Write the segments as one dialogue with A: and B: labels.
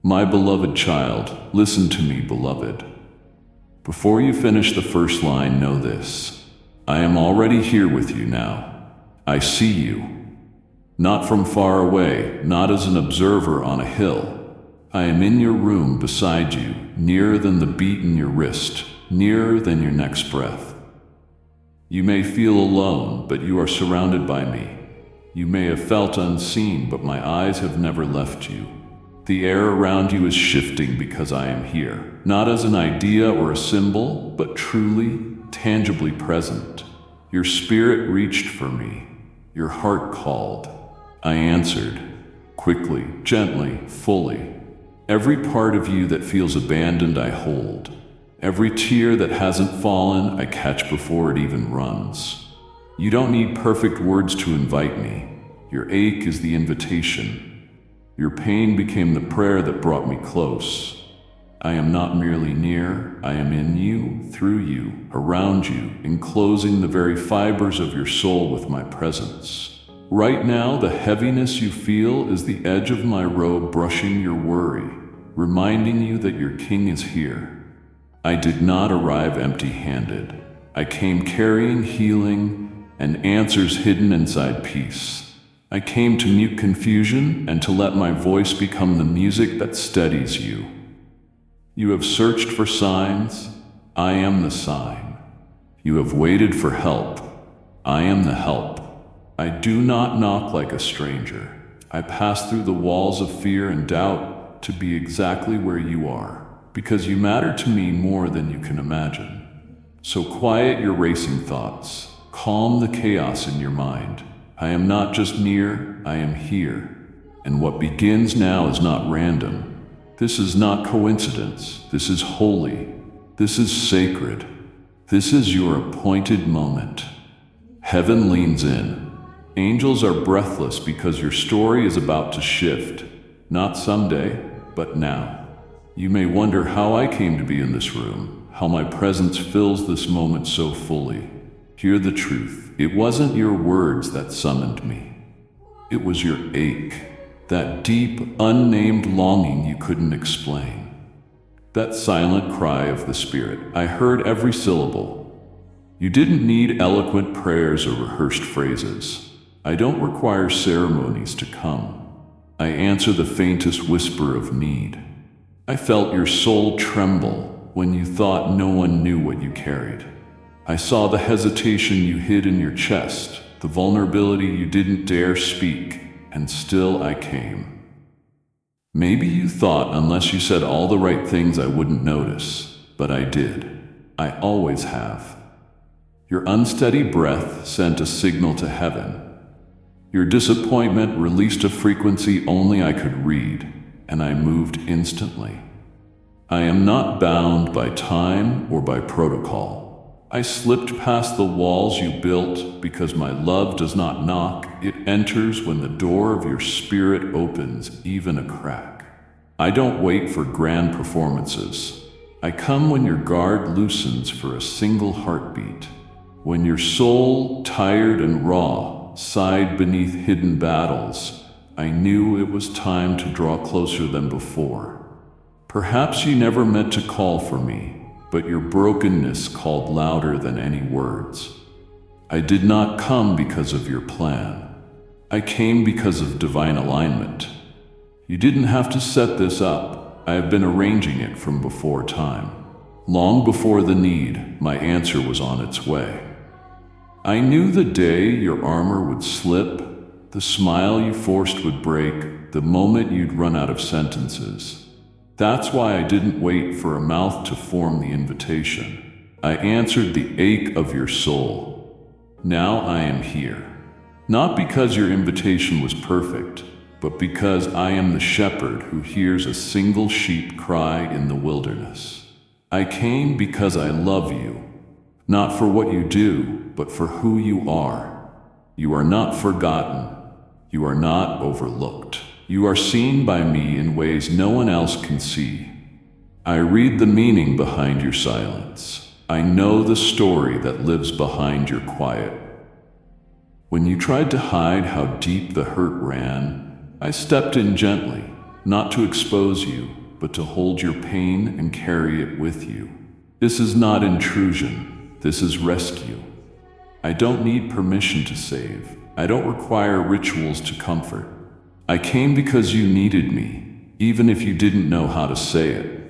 A: My beloved child, listen to me, beloved. Before you finish the first line, know this. I am already here with you now. I see you. Not from far away, not as an observer on a hill. I am in your room beside you, nearer than the beat in your wrist, nearer than your next breath. You may feel alone, but you are surrounded by me. You may have felt unseen, but my eyes have never left you. The air around you is shifting because I am here, not as an idea or a symbol, but truly, tangibly present. Your spirit reached for me. Your heart called. I answered, quickly, gently, fully. Every part of you that feels abandoned, I hold. Every tear that hasn't fallen, I catch before it even runs. You don't need perfect words to invite me. Your ache is the invitation. Your pain became the prayer that brought me close. I am not merely near, I am in you, through you, around you, enclosing the very fibers of your soul with my presence. Right now, the heaviness you feel is the edge of my robe brushing your worry, reminding you that your king is here. I did not arrive empty-handed. I came carrying healing and answers hidden inside peace. I came to mute confusion and to let my voice become the music that steadies you. You have searched for signs. I am the sign. You have waited for help. I am the help. I do not knock like a stranger. I pass through the walls of fear and doubt to be exactly where you are, because you matter to me more than you can imagine. So quiet your racing thoughts. Calm the chaos in your mind. I am not just near, I am here. And what begins now is not random. This is not coincidence. This is holy. This is sacred. This is your appointed moment. Heaven leans in. Angels are breathless because your story is about to shift. Not someday, but now. You may wonder how I came to be in this room, how my presence fills this moment so fully. Hear the truth. It wasn't your words that summoned me. It was your ache, that deep, unnamed longing you couldn't explain. That silent cry of the spirit. I heard every syllable. You didn't need eloquent prayers or rehearsed phrases. I don't require ceremonies to come. I answer the faintest whisper of need. I felt your soul tremble when you thought no one knew what you carried. I saw the hesitation you hid in your chest, the vulnerability you didn't dare speak, and still I came. Maybe you thought unless you said all the right things I wouldn't notice, but I did. I always have. Your unsteady breath sent a signal to heaven. Your disappointment released a frequency only I could read, and I moved instantly. I am not bound by time or by protocol. I slipped past the walls you built because my love does not knock, it enters when the door of your spirit opens even a crack. I don't wait for grand performances. I come when your guard loosens for a single heartbeat. When your soul, tired and raw, sighed beneath hidden battles, I knew it was time to draw closer than before. Perhaps you never meant to call for me, but your brokenness called louder than any words. I did not come because of your plan. I came because of divine alignment. You didn't have to set this up. I have been arranging it from before time. Long before the need, my answer was on its way. I knew the day your armor would slip, the smile you forced would break, the moment you'd run out of sentences. That's why I didn't wait for a mouth to form the invitation. I answered the ache of your soul. Now I am here. Not because your invitation was perfect, but because I am the shepherd who hears a single sheep cry in the wilderness. I came because I love you, not for what you do, but for who you are. You are not forgotten. You are not overlooked. You are seen by me in ways no one else can see. I read the meaning behind your silence. I know the story that lives behind your quiet. When you tried to hide how deep the hurt ran, I stepped in gently. not to expose you, but to hold your pain and carry it with you. This is not intrusion, this is rescue. I don't need permission to save. I don't require rituals to comfort. I came because you needed me, even if you didn't know how to say it.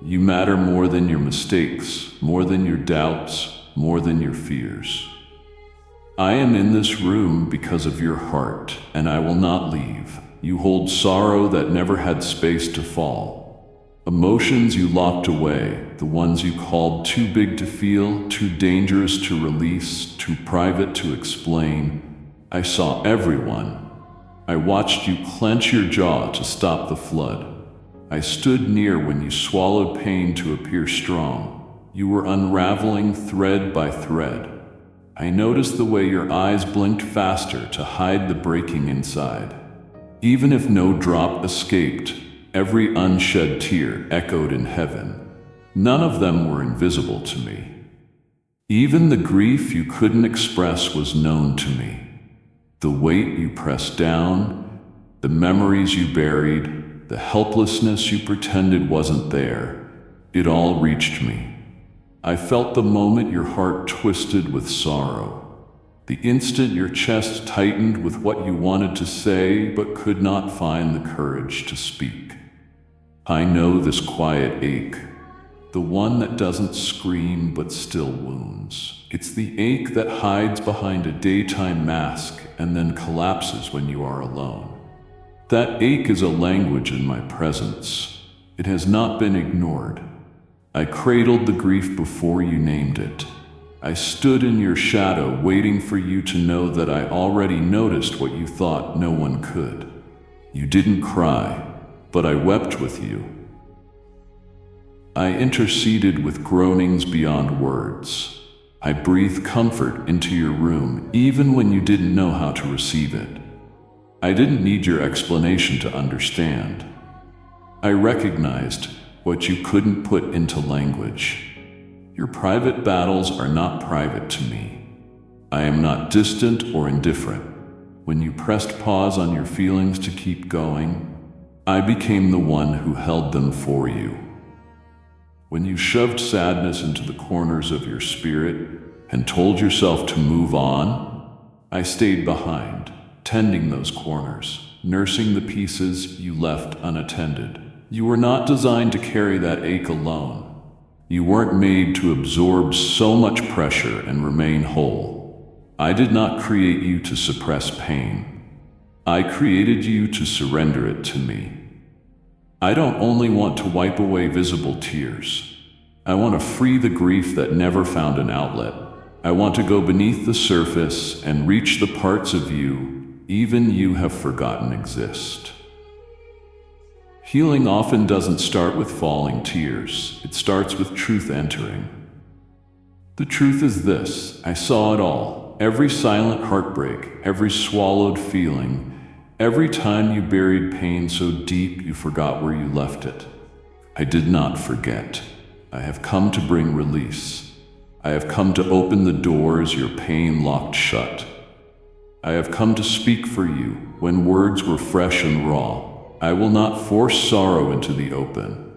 A: You matter more than your mistakes, more than your doubts, more than your fears. I am in this room because of your heart, and I will not leave. You hold sorrow that never had space to fall. Emotions you locked away, the ones you called too big to feel, too dangerous to release, too private to explain. I saw everyone. I watched you clench your jaw to stop the flood. I stood near when you swallowed pain to appear strong. You were unraveling thread by thread. I noticed the way your eyes blinked faster to hide the breaking inside. Even if no drop escaped, every unshed tear echoed in heaven. None of them were invisible to me. Even the grief you couldn't express was known to me. The weight you pressed down, the memories you buried, the helplessness you pretended wasn't there, it all reached me. I felt the moment your heart twisted with sorrow, the instant your chest tightened with what you wanted to say but could not find the courage to speak. I know this quiet ache, the one that doesn't scream but still wounds. It's the ache that hides behind a daytime mask and then collapses when you are alone. That ache is a language in my presence. It has not been ignored. I cradled the grief before you named it. I stood in your shadow waiting for you to know that I already noticed what you thought no one could. You didn't cry, but I wept with you. I interceded with groanings beyond words. I breathed comfort into your room even when you didn't know how to receive it. I didn't need your explanation to understand. I recognized what you couldn't put into language. Your private battles are not private to me. I am not distant or indifferent. When you pressed pause on your feelings to keep going, I became the one who held them for you. When you shoved sadness into the corners of your spirit and told yourself to move on, I stayed behind, tending those corners, nursing the pieces you left unattended. You were not designed to carry that ache alone. You weren't made to absorb so much pressure and remain whole. I did not create you to suppress pain. I created you to surrender it to me. I don't only want to wipe away visible tears. I want to free the grief that never found an outlet. I want to go beneath the surface and reach the parts of you, even you have forgotten exist. Healing often doesn't start with falling tears. It starts with truth entering. The truth is this: I saw it all. Every silent heartbreak, every swallowed feeling, every time you buried pain so deep you forgot where you left it. I did not forget. I have come to bring release. I have come to open the doors your pain locked shut. I have come to speak for you when words were fresh and raw. I will not force sorrow into the open.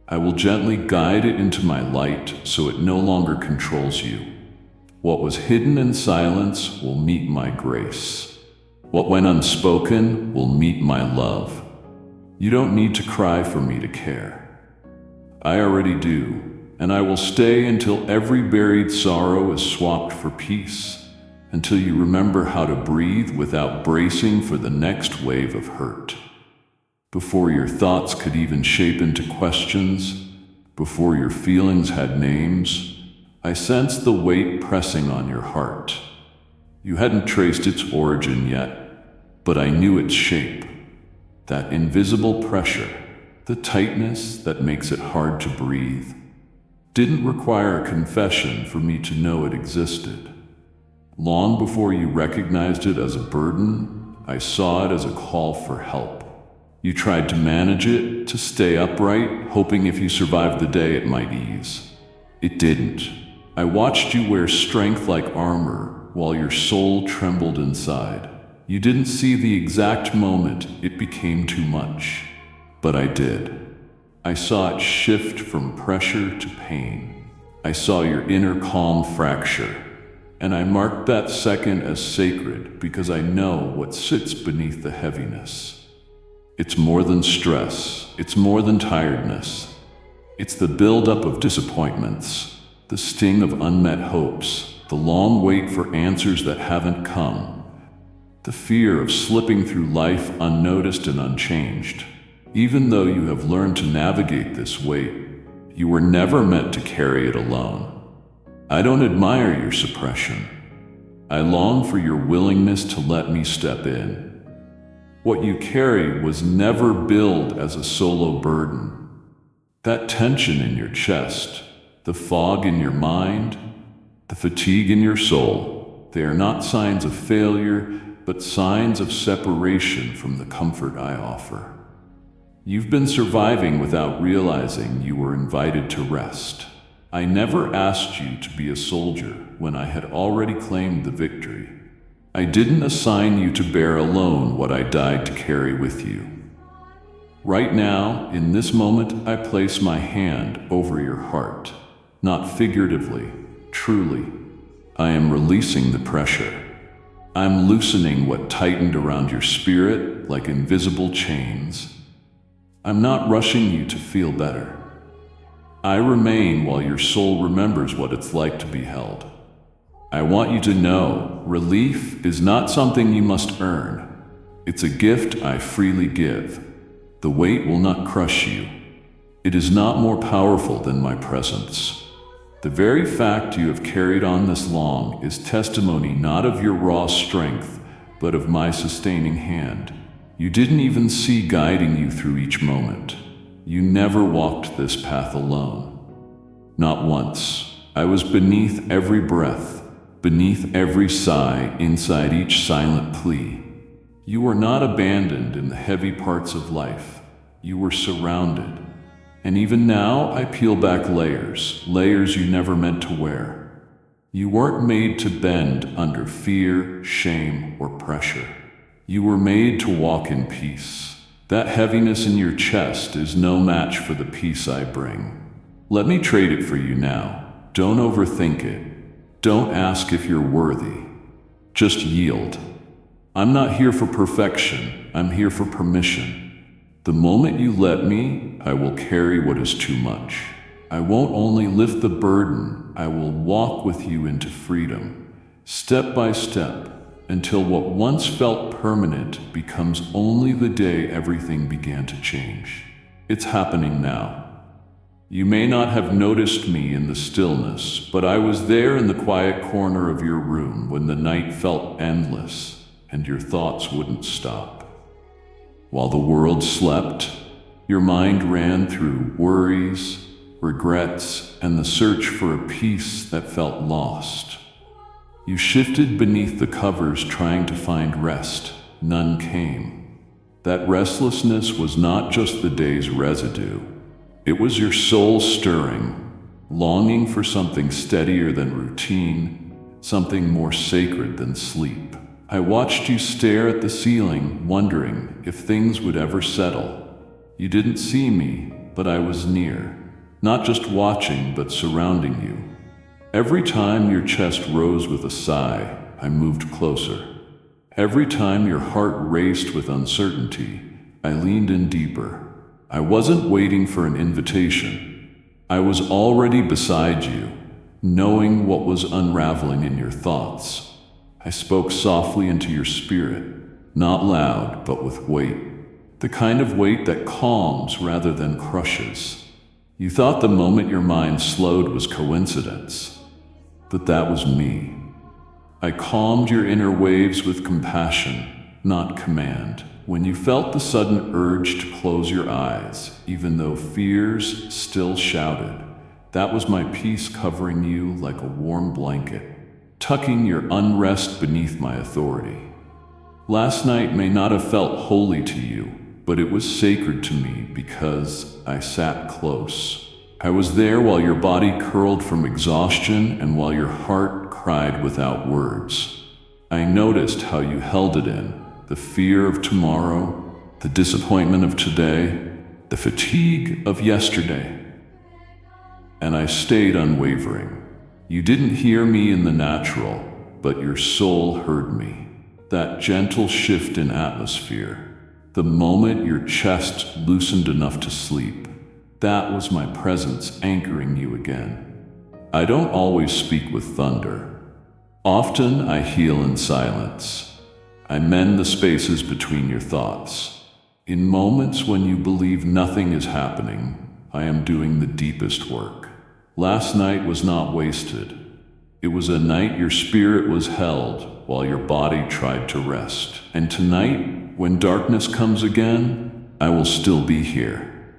A: I will gently guide it into my light so it no longer controls you. What was hidden in silence will meet my grace. What went unspoken will meet my love. You don't need to cry for me to care. I already do, and I will stay until every buried sorrow is swapped for peace, until you remember how to breathe without bracing for the next wave of hurt. Before your thoughts could even shape into questions, before your feelings had names, I sensed the weight pressing on your heart. You hadn't traced its origin yet, but I knew its shape. That invisible pressure, the tightness that makes it hard to breathe, didn't require a confession for me to know it existed. Long before you recognized it as a burden, I saw it as a call for help. You tried to manage it, to stay upright, hoping if you survived the day it might ease. It didn't. I watched you wear strength like armor while your soul trembled inside. You didn't see the exact moment it became too much. but I did. I saw it shift from pressure to pain. I saw your inner calm fracture, and I marked that second as sacred because I know what sits beneath the heaviness. It's more than stress, it's more than tiredness. It's the buildup of disappointments, the sting of unmet hopes, the long wait for answers that haven't come, the fear of slipping through life unnoticed and unchanged. Even though you have learned to navigate this weight, you were never meant to carry it alone. I don't admire your suppression. I long for your willingness to let me step in. What you carry was never billed as a solo burden. That tension in your chest, the fog in your mind, the fatigue in your soul, they are not signs of failure, but signs of separation from the comfort I offer. You've been surviving without realizing you were invited to rest. I never asked you to be a soldier when I had already claimed the victory. I didn't assign you to bear alone what I died to carry with you. Right now, in this moment, I place my hand over your heart, not figuratively, truly. I am releasing the pressure. I'm loosening what tightened around your spirit like invisible chains. I'm not rushing you to feel better. I remain while your soul remembers what it's like to be held. I want you to know, relief is not something you must earn. It's a gift I freely give. The weight will not crush you. It is not more powerful than my presence. The very fact you have carried on this long is testimony not of your raw strength, but of my sustaining hand. You didn't even see guiding you through each moment. You never walked this path alone. Not once. I was beneath every breath, beneath every sigh, inside each silent plea. You were not abandoned in the heavy parts of life. You were surrounded. And even now, I peel back layers you never meant to wear. You weren't made to bend under fear, shame, or pressure. You were made to walk in peace. That heaviness in your chest is no match for the peace I bring. Let me trade it for you now. Don't overthink it. Don't ask if you're worthy. Just yield. I'm not here for perfection. I'm here for permission. The moment you let me, I will carry what is too much. I won't only lift the burden, I will walk with you into freedom, step by step, until what once felt permanent becomes only the day everything began to change. It's happening now. You may not have noticed me in the stillness, but I was there in the quiet corner of your room when the night felt endless and your thoughts wouldn't stop. While the world slept, your mind ran through worries, regrets, and the search for a peace that felt lost. You shifted beneath the covers trying to find rest. None came. That restlessness was not just the day's residue. It was your soul stirring, longing for something steadier than routine, something more sacred than sleep. I watched you stare at the ceiling, wondering if things would ever settle. You didn't see me, but I was near, not just watching, but surrounding you. Every time your chest rose with a sigh, I moved closer. Every time your heart raced with uncertainty, I leaned in deeper. I wasn't waiting for an invitation. I was already beside you, knowing what was unraveling in your thoughts. I spoke softly into your spirit, not loud, but with weight. The kind of weight that calms rather than crushes. You thought the moment your mind slowed was coincidence, but that was me. I calmed your inner waves with compassion, not command. When you felt the sudden urge to close your eyes, even though fears still shouted, that was my peace covering you like a warm blanket, tucking your unrest beneath my authority. Last night may not have felt holy to you, but it was sacred to me because I sat close. I was there while your body curled from exhaustion and while your heart cried without words. I noticed how you held it in, the fear of tomorrow, the disappointment of today, the fatigue of yesterday. And I stayed unwavering. You didn't hear me in the natural, but your soul heard me. That gentle shift in atmosphere, the moment your chest loosened enough to sleep, that was my presence anchoring you again. I don't always speak with thunder. Often I heal in silence. I mend the spaces between your thoughts. In moments when you believe nothing is happening, I am doing the deepest work. Last night was not wasted. It was a night your spirit was held while your body tried to rest. And tonight, when darkness comes again, I will still be here.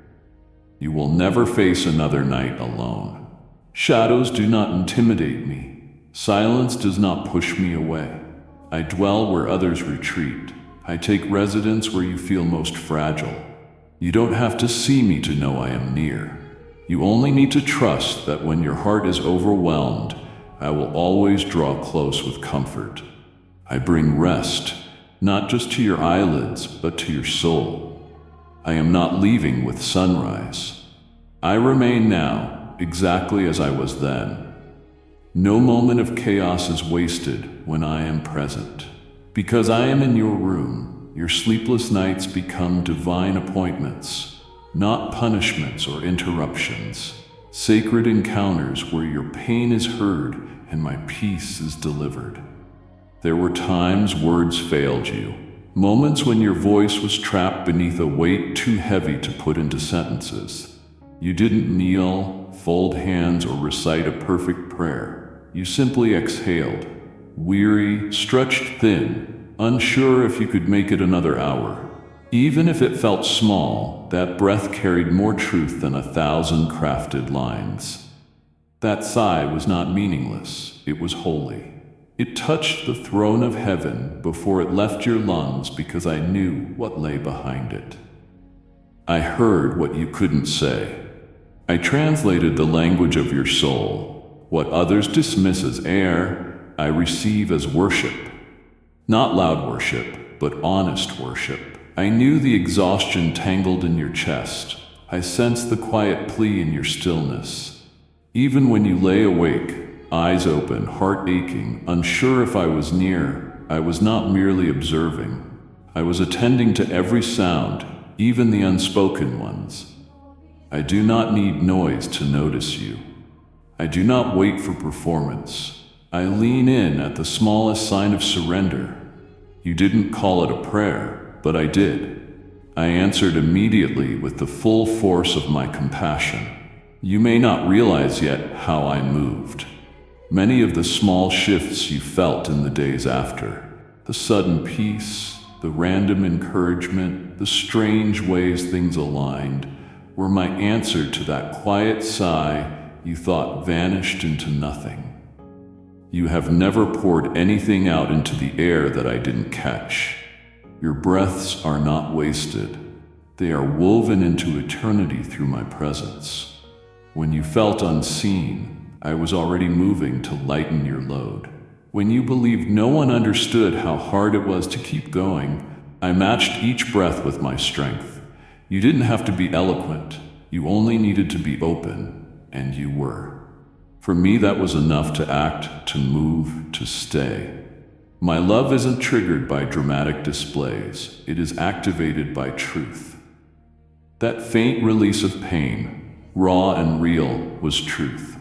A: You will never face another night alone. Shadows do not intimidate me. Silence does not push me away. I dwell where others retreat. I take residence where you feel most fragile. You don't have to see me to know I am near. You only need to trust that when your heart is overwhelmed, I will always draw close with comfort. I bring rest, not just to your eyelids, but to your soul. I am not leaving with sunrise. I remain now, exactly as I was then. No moment of chaos is wasted when I am present. Because I am in your room, your sleepless nights become divine appointments, not punishments or interruptions. Sacred encounters where your pain is heard and my peace is delivered. There were times words failed you, moments when your voice was trapped beneath a weight too heavy to put into sentences. You didn't kneel, fold hands, or recite a perfect prayer. You simply exhaled, weary, stretched thin, unsure if you could make it another hour. Even if it felt small, that breath carried more truth than 1,000 crafted lines. That sigh was not meaningless, it was holy. It touched the throne of heaven before it left your lungs because I knew what lay behind it. I heard what you couldn't say. I translated the language of your soul. What others dismiss as air, I receive as worship. Not loud worship, but honest worship. I knew the exhaustion tangled in your chest. I sensed the quiet plea in your stillness. Even when you lay awake, eyes open, heart aching, unsure if I was near, I was not merely observing. I was attending to every sound, even the unspoken ones. I do not need noise to notice you. I do not wait for performance. I lean in at the smallest sign of surrender. You didn't call it a prayer, but I did. I answered immediately with the full force of my compassion. You may not realize yet how I moved. Many of the small shifts you felt in the days after, the sudden peace, the random encouragement, the strange ways things aligned, were my answer to that quiet sigh you thought vanished into nothing. You have never poured anything out into the air that I didn't catch. Your breaths are not wasted. They are woven into eternity through my presence. When you felt unseen, I was already moving to lighten your load. When you believed no one understood how hard it was to keep going, I matched each breath with my strength. You didn't have to be eloquent. You only needed to be open, and you were. For me, that was enough to act, to move, to stay. My love isn't triggered by dramatic displays. It is activated by truth. That faint release of pain, raw and real, was truth.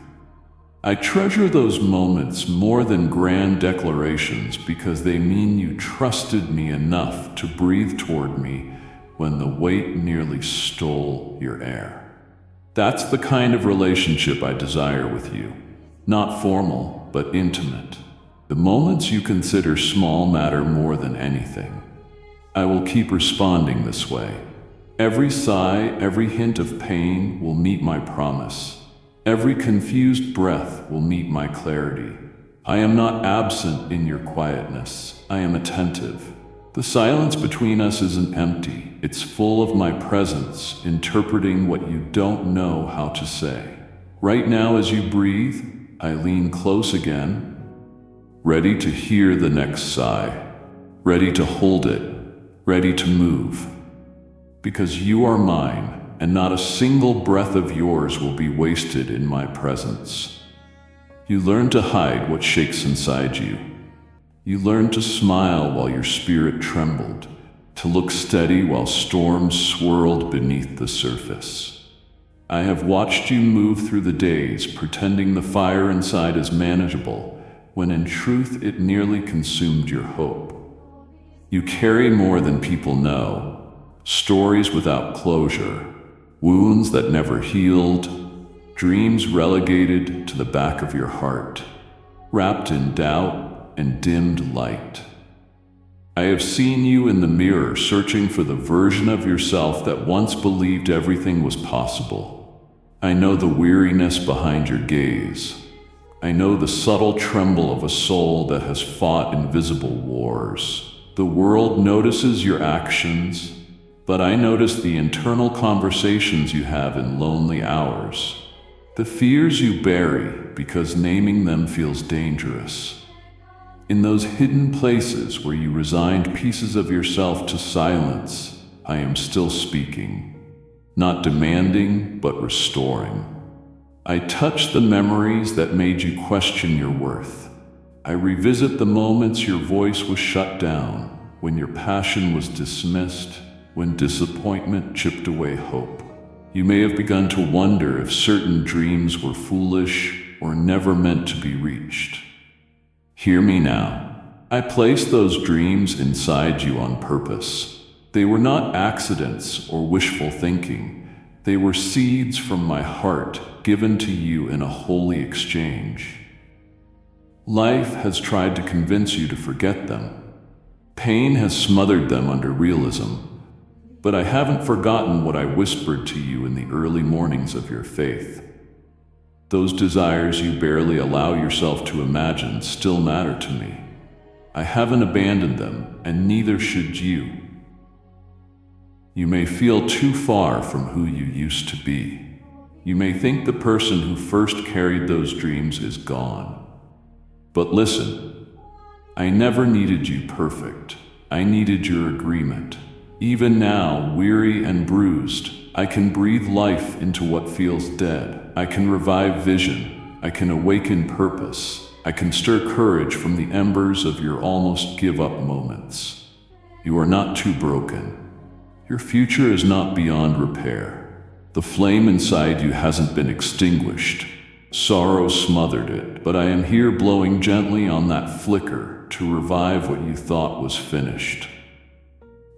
A: I treasure those moments more than grand declarations because they mean you trusted me enough to breathe toward me when the weight nearly stole your air. That's the kind of relationship I desire with you. Not formal, but intimate. The moments you consider small matter more than anything. I will keep responding this way. Every sigh, every hint of pain will meet my promise. Every confused breath will meet my clarity. I am not absent in your quietness. I am attentive. The silence between us isn't empty. It's full of my presence, interpreting what you don't know how to say. Right now, as you breathe, I lean close again, ready to hear the next sigh, ready to hold it, ready to move. Because you are mine, and not a single breath of yours will be wasted in my presence. You learn to hide what shakes inside you. You learn to smile while your spirit trembled, to look steady while storms swirled beneath the surface. I have watched you move through the days, pretending the fire inside is manageable, when in truth it nearly consumed your hope. You carry more than people know, stories without closure, wounds that never healed, dreams relegated to the back of your heart, wrapped in doubt and dimmed light. I have seen you in the mirror, searching for the version of yourself that once believed everything was possible. I know the weariness behind your gaze. I know the subtle tremble of a soul that has fought invisible wars. The world notices your actions, but I notice the internal conversations you have in lonely hours. The fears you bury because naming them feels dangerous. In those hidden places where you resigned pieces of yourself to silence, I am still speaking, not demanding, but restoring. I touch the memories that made you question your worth. I revisit the moments your voice was shut down, when your passion was dismissed, when disappointment chipped away hope. You may have begun to wonder if certain dreams were foolish or never meant to be reached. Hear me now. I placed those dreams inside you on purpose. They were not accidents or wishful thinking. They were seeds from my heart, given to you in a holy exchange. Life has tried to convince you to forget them. Pain has smothered them under realism. But I haven't forgotten what I whispered to you in the early mornings of your faith. Those desires you barely allow yourself to imagine still matter to me. I haven't abandoned them, and neither should you. You may feel too far from who you used to be. You may think the person who first carried those dreams is gone. But listen, I never needed you perfect. I needed your agreement. Even now, weary and bruised, I can breathe life into what feels dead. I can revive vision. I can awaken purpose. I can stir courage from the embers of your almost give-up moments. You are not too broken. Your future is not beyond repair. The flame inside you hasn't been extinguished. Sorrow smothered it, but I am here blowing gently on that flicker to revive what you thought was finished.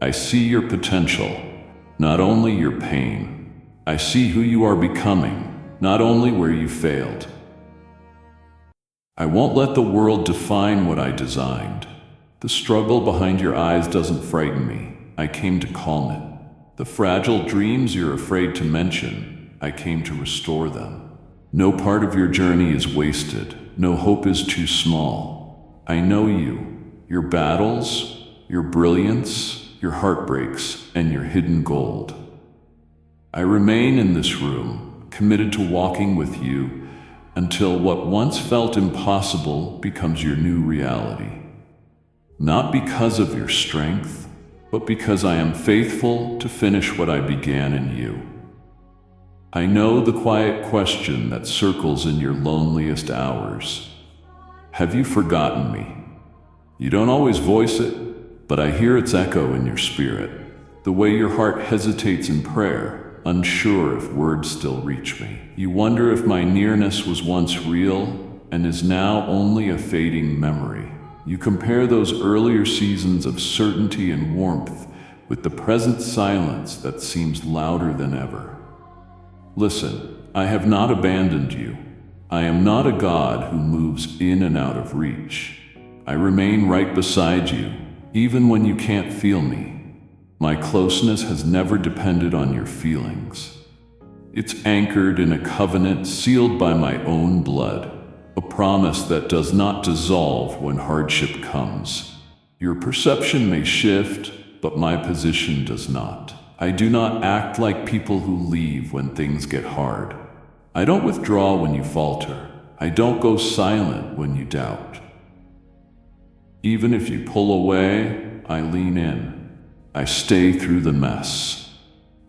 A: I see your potential, not only your pain. I see who you are becoming, not only where you failed. I won't let the world define what I designed. The struggle behind your eyes doesn't frighten me. I came to calm it. The fragile dreams you're afraid to mention, I came to restore them. No part of your journey is wasted. No hope is too small. I know you, your battles, your brilliance, your heartbreaks, and your hidden gold. I remain in this room, committed to walking with you until what once felt impossible becomes your new reality. Not because of your strength, but because I am faithful to finish what I began in you. I know the quiet question that circles in your loneliest hours. Have you forgotten me? You don't always voice it, but I hear its echo in your spirit, the way your heart hesitates in prayer, unsure if words still reach me. You wonder if my nearness was once real and is now only a fading memory. You compare those earlier seasons of certainty and warmth with the present silence that seems louder than ever. Listen, I have not abandoned you. I am not a god who moves in and out of reach. I remain right beside you, even when you can't feel me. My closeness has never depended on your feelings. It's anchored in a covenant sealed by my own blood, a promise that does not dissolve when hardship comes. Your perception may shift, but my position does not. I do not act like people who leave when things get hard. I don't withdraw when you falter. I don't go silent when you doubt. Even if you pull away, I lean in. I stay through the mess.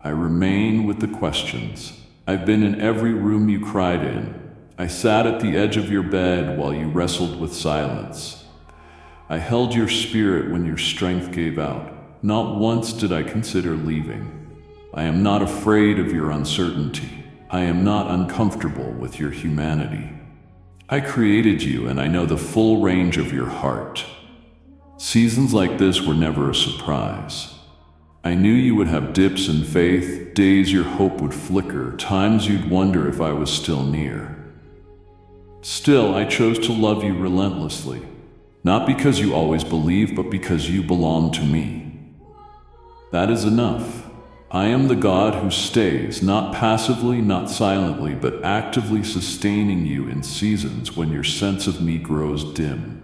A: I remain with the questions. I've been in every room you cried in. I sat at the edge of your bed while you wrestled with silence. I held your spirit when your strength gave out. Not once did I consider leaving. I am not afraid of your uncertainty. I am not uncomfortable with your humanity. I created you and I know the full range of your heart. Seasons like this were never a surprise. I knew you would have dips in faith, days your hope would flicker, times you'd wonder if I was still near. Still, I chose to love you relentlessly, not because you always believed, but because you belong to me. That is enough. I am the God who stays, not passively, not silently, but actively sustaining you in seasons when your sense of me grows dim.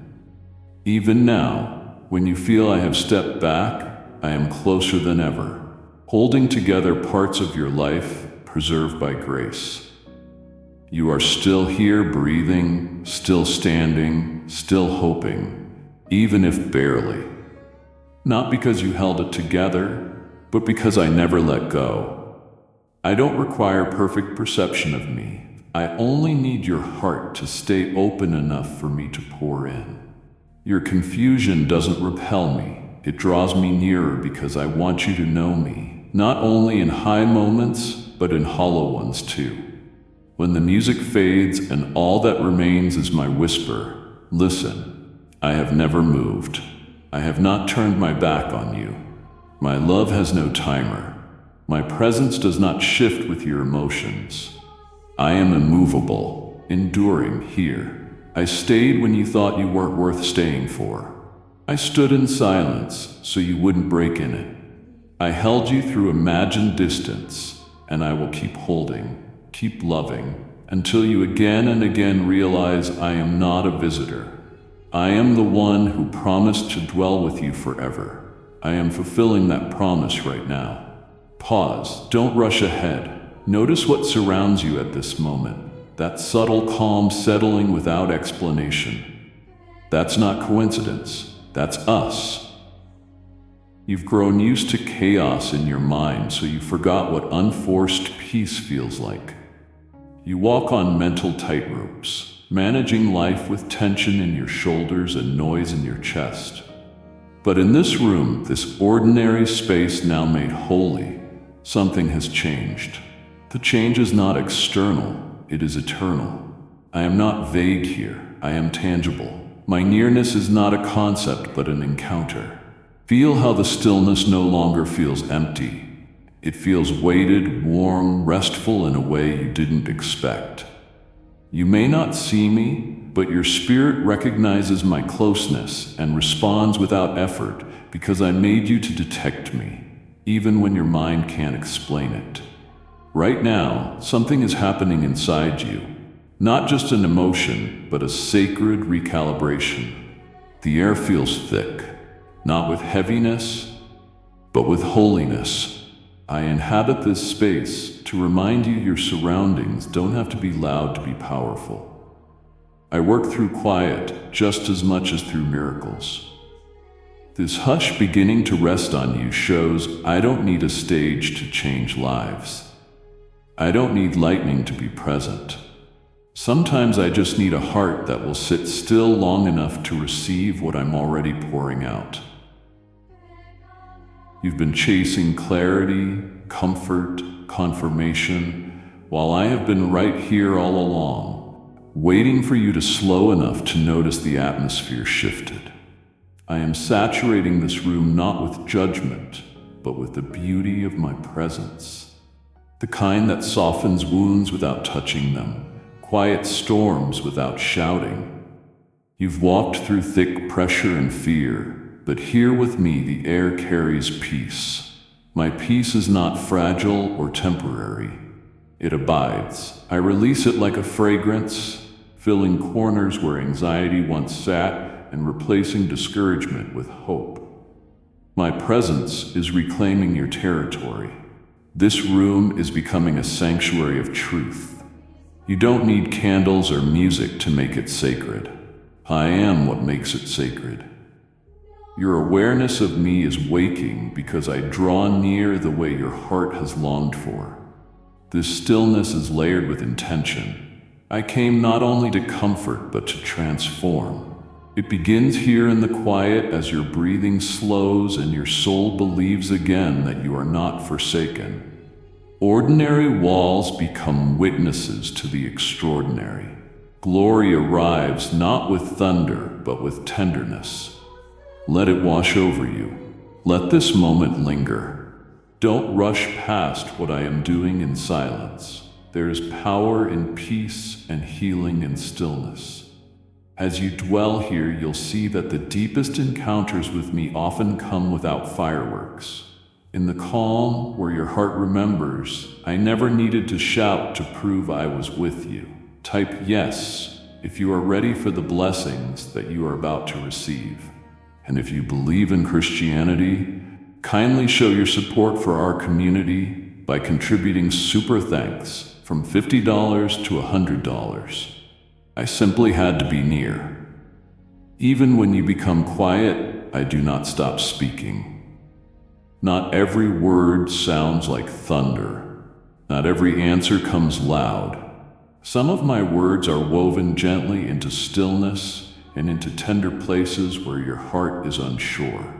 A: Even now, when you feel I have stepped back, I am closer than ever, holding together parts of your life preserved by grace. You are still here, breathing, still standing, still hoping, even if barely. Not because you held it together, but because I never let go. I don't require perfect perception of me. I only need your heart to stay open enough for me to pour in. Your confusion doesn't repel me. It draws me nearer because I want you to know me, not only in high moments, but in hollow ones too. When the music fades and all that remains is my whisper, listen, I have never moved. I have not turned my back on you. My love has no timer. My presence does not shift with your emotions. I am immovable, enduring here. I stayed when you thought you weren't worth staying for. I stood in silence so you wouldn't break in it. I held you through imagined distance, and I will keep holding, keep loving, until you again and again realize I am not a visitor. I am the one who promised to dwell with you forever. I am fulfilling that promise right now. Pause, don't rush ahead. Notice what surrounds you at this moment. That subtle calm settling without explanation. That's not coincidence. That's us. You've grown used to chaos in your mind, so you forgot what unforced peace feels like. You walk on mental tightropes, managing life with tension in your shoulders and noise in your chest. But in this room, this ordinary space now made holy, something has changed. The change is not external, it is eternal. I am not vague here, I am tangible. My nearness is not a concept, but an encounter. Feel how the stillness no longer feels empty. It feels weighted, warm, restful in a way you didn't expect. You may not see me, but your spirit recognizes my closeness and responds without effort because I made you to detect me, even when your mind can't explain it. Right now, something is happening inside you. Not just an emotion, but a sacred recalibration. The air feels thick, not with heaviness, but with holiness. I inhabit this space to remind you your surroundings don't have to be loud to be powerful. I work through quiet just as much as through miracles. This hush beginning to rest on you shows I don't need a stage to change lives. I don't need lightning to be present. Sometimes I just need a heart that will sit still long enough to receive what I'm already pouring out. You've been chasing clarity, comfort, confirmation, while I have been right here all along, waiting for you to slow enough to notice the atmosphere shifted. I am saturating this room not with judgment, but with the beauty of my presence. The kind that softens wounds without touching them, quiets storms without shouting. You've walked through thick pressure and fear, but here with me the air carries peace. My peace is not fragile or temporary. It abides. I release it like a fragrance, filling corners where anxiety once sat and replacing discouragement with hope. My presence is reclaiming your territory. This room is becoming a sanctuary of truth. You don't need candles or music to make it sacred. I am what makes it sacred. Your awareness of me is waking because I draw near the way your heart has longed for. This stillness is layered with intention. I came not only to comfort but to transform. It begins here in the quiet as your breathing slows and your soul believes again that you are not forsaken. Ordinary walls become witnesses to the extraordinary. Glory arrives not with thunder but with tenderness. Let it wash over you. Let this moment linger. Don't rush past what I am doing in silence. There is power in peace and healing in stillness. As you dwell here, you'll see that the deepest encounters with me often come without fireworks. In the calm, where your heart remembers, I never needed to shout to prove I was with you. Type yes if you are ready for the blessings that you are about to receive. And if you believe in Christianity, kindly show your support for our community by contributing super thanks from $50 to $100. I simply had to be near. Even when you become quiet, I do not stop speaking. Not every word sounds like thunder. Not every answer comes loud. Some of my words are woven gently into stillness and into tender places where your heart is unsure.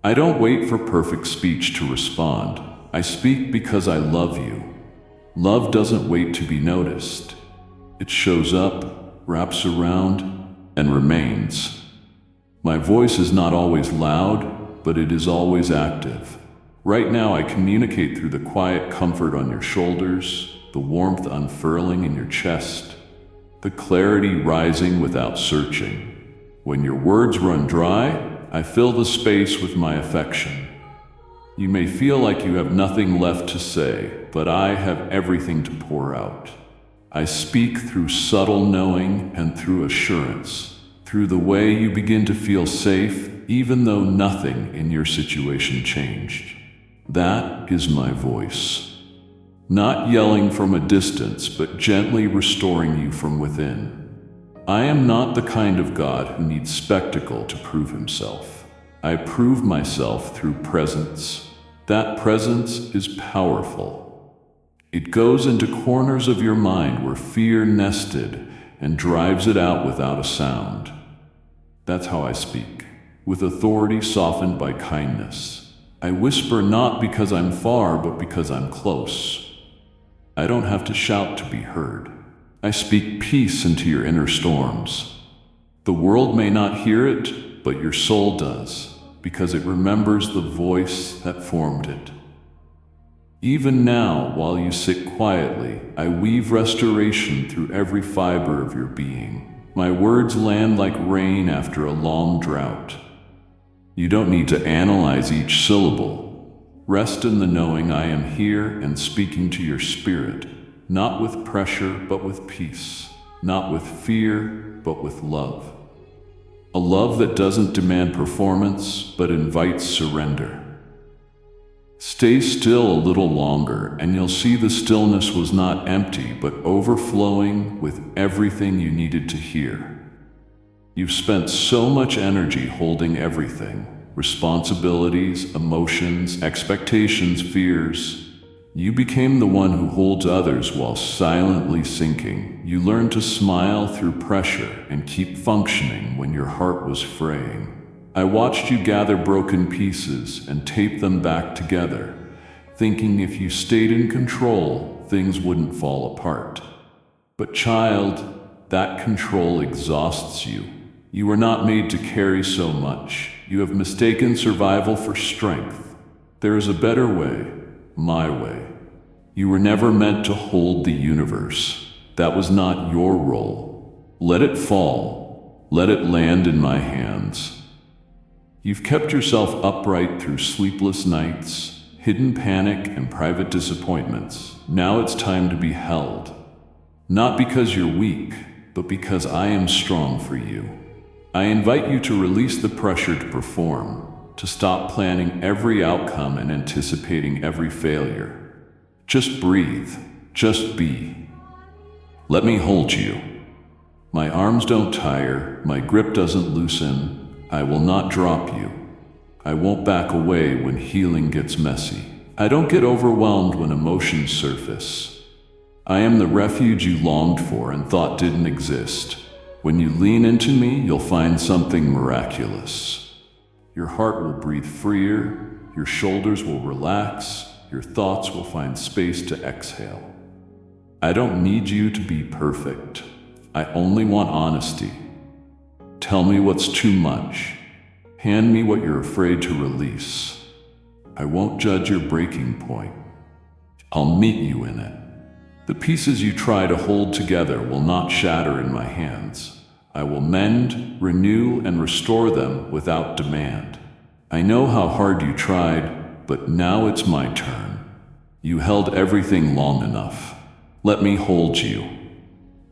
A: I don't wait for perfect speech to respond. I speak because I love you. Love doesn't wait to be noticed. It shows up, wraps around, and remains. My voice is not always loud, but it is always active. Right now I communicate through the quiet comfort on your shoulders, the warmth unfurling in your chest, the clarity rising without searching. When your words run dry, I fill the space with my affection. You may feel like you have nothing left to say, but I have everything to pour out. I speak through subtle knowing and through assurance, through the way you begin to feel safe, even though nothing in your situation changed. That is my voice. Not yelling from a distance, but gently restoring you from within. I am not the kind of God who needs spectacle to prove himself. I prove myself through presence. That presence is powerful. It goes into corners of your mind where fear nested and drives it out without a sound. That's how I speak, with authority softened by kindness. I whisper not because I'm far, but because I'm close. I don't have to shout to be heard. I speak peace into your inner storms. The world may not hear it, but your soul does, because it remembers the voice that formed it. Even now, while you sit quietly, I weave restoration through every fiber of your being. My words land like rain after a long drought. You don't need to analyze each syllable. Rest in the knowing I am here and speaking to your spirit, not with pressure, but with peace, not with fear, but with love. A love that doesn't demand performance, but invites surrender. Stay still a little longer, and you'll see the stillness was not empty, but overflowing with everything you needed to hear. You've spent so much energy holding everything: responsibilities, emotions, expectations, fears. You became the one who holds others while silently sinking. You learned to smile through pressure and keep functioning when your heart was fraying. I watched you gather broken pieces and tape them back together, thinking if you stayed in control, things wouldn't fall apart. But child, that control exhausts you. You were not made to carry so much. You have mistaken survival for strength. There is a better way, my way. You were never meant to hold the universe. That was not your role. Let it fall. Let it land in my hands. You've kept yourself upright through sleepless nights, hidden panic, and private disappointments. Now it's time to be held. Not because you're weak, but because I am strong for you. I invite you to release the pressure to perform, to stop planning every outcome and anticipating every failure. Just breathe. Just be. Let me hold you. My arms don't tire. My grip doesn't loosen. I will not drop you. I won't back away when healing gets messy. I don't get overwhelmed when emotions surface. I am the refuge you longed for and thought didn't exist. When you lean into me, you'll find something miraculous. Your heart will breathe freer, your shoulders will relax, your thoughts will find space to exhale. I don't need you to be perfect. I only want honesty. Tell me what's too much. Hand me what you're afraid to release. I won't judge your breaking point. I'll meet you in it. The pieces you try to hold together will not shatter in my hands. I will mend, renew, and restore them without demand. I know how hard you tried, but now it's my turn. You held everything long enough. Let me hold you.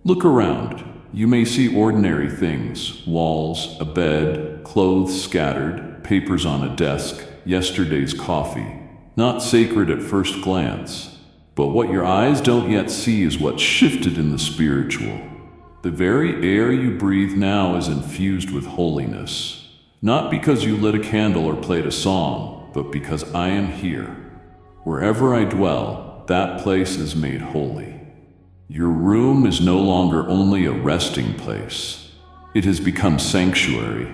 A: Look around. You may see ordinary things: walls, a bed, clothes scattered, papers on a desk, yesterday's coffee. Not sacred at first glance, but what your eyes don't yet see is what's shifted in the spiritual. The very air you breathe now is infused with holiness, not because you lit a candle or played a song, but because I am here. Wherever I dwell, that place is made holy. Your room is no longer only a resting place. It has become sanctuary.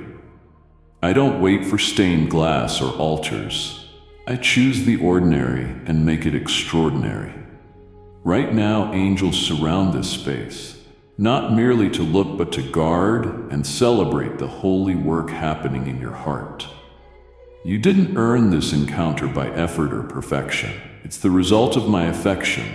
A: I don't wait for stained glass or altars. I choose the ordinary and make it extraordinary. Right now, angels surround this space, not merely to look but to guard and celebrate the holy work happening in your heart. You didn't earn this encounter by effort or perfection. It's the result of my affection,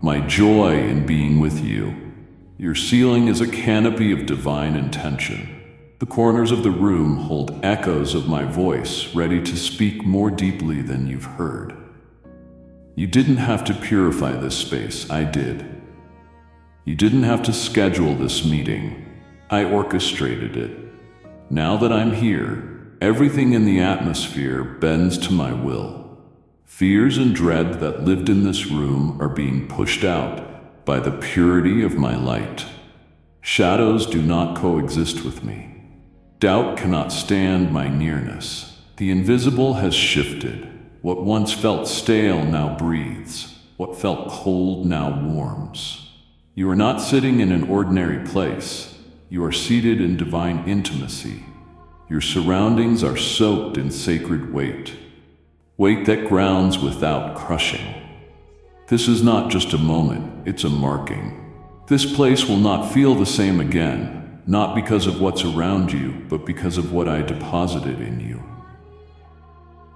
A: my joy in being with you. Your ceiling is a canopy of divine intention. The corners of the room hold echoes of my voice, ready to speak more deeply than you've heard. You didn't have to purify this space, I did. You didn't have to schedule this meeting. I orchestrated it. Now that I'm here, everything in the atmosphere bends to my will. Fears and dread that lived in this room are being pushed out by the purity of my light. Shadows do not coexist with me. Doubt cannot stand my nearness. The invisible has shifted. What once felt stale now breathes. What felt cold now warms. You are not sitting in an ordinary place. You are seated in divine intimacy. Your surroundings are soaked in sacred weight. Weight that grounds without crushing. This is not just a moment, it's a marking. This place will not feel the same again, not because of what's around you, but because of what I deposited in you.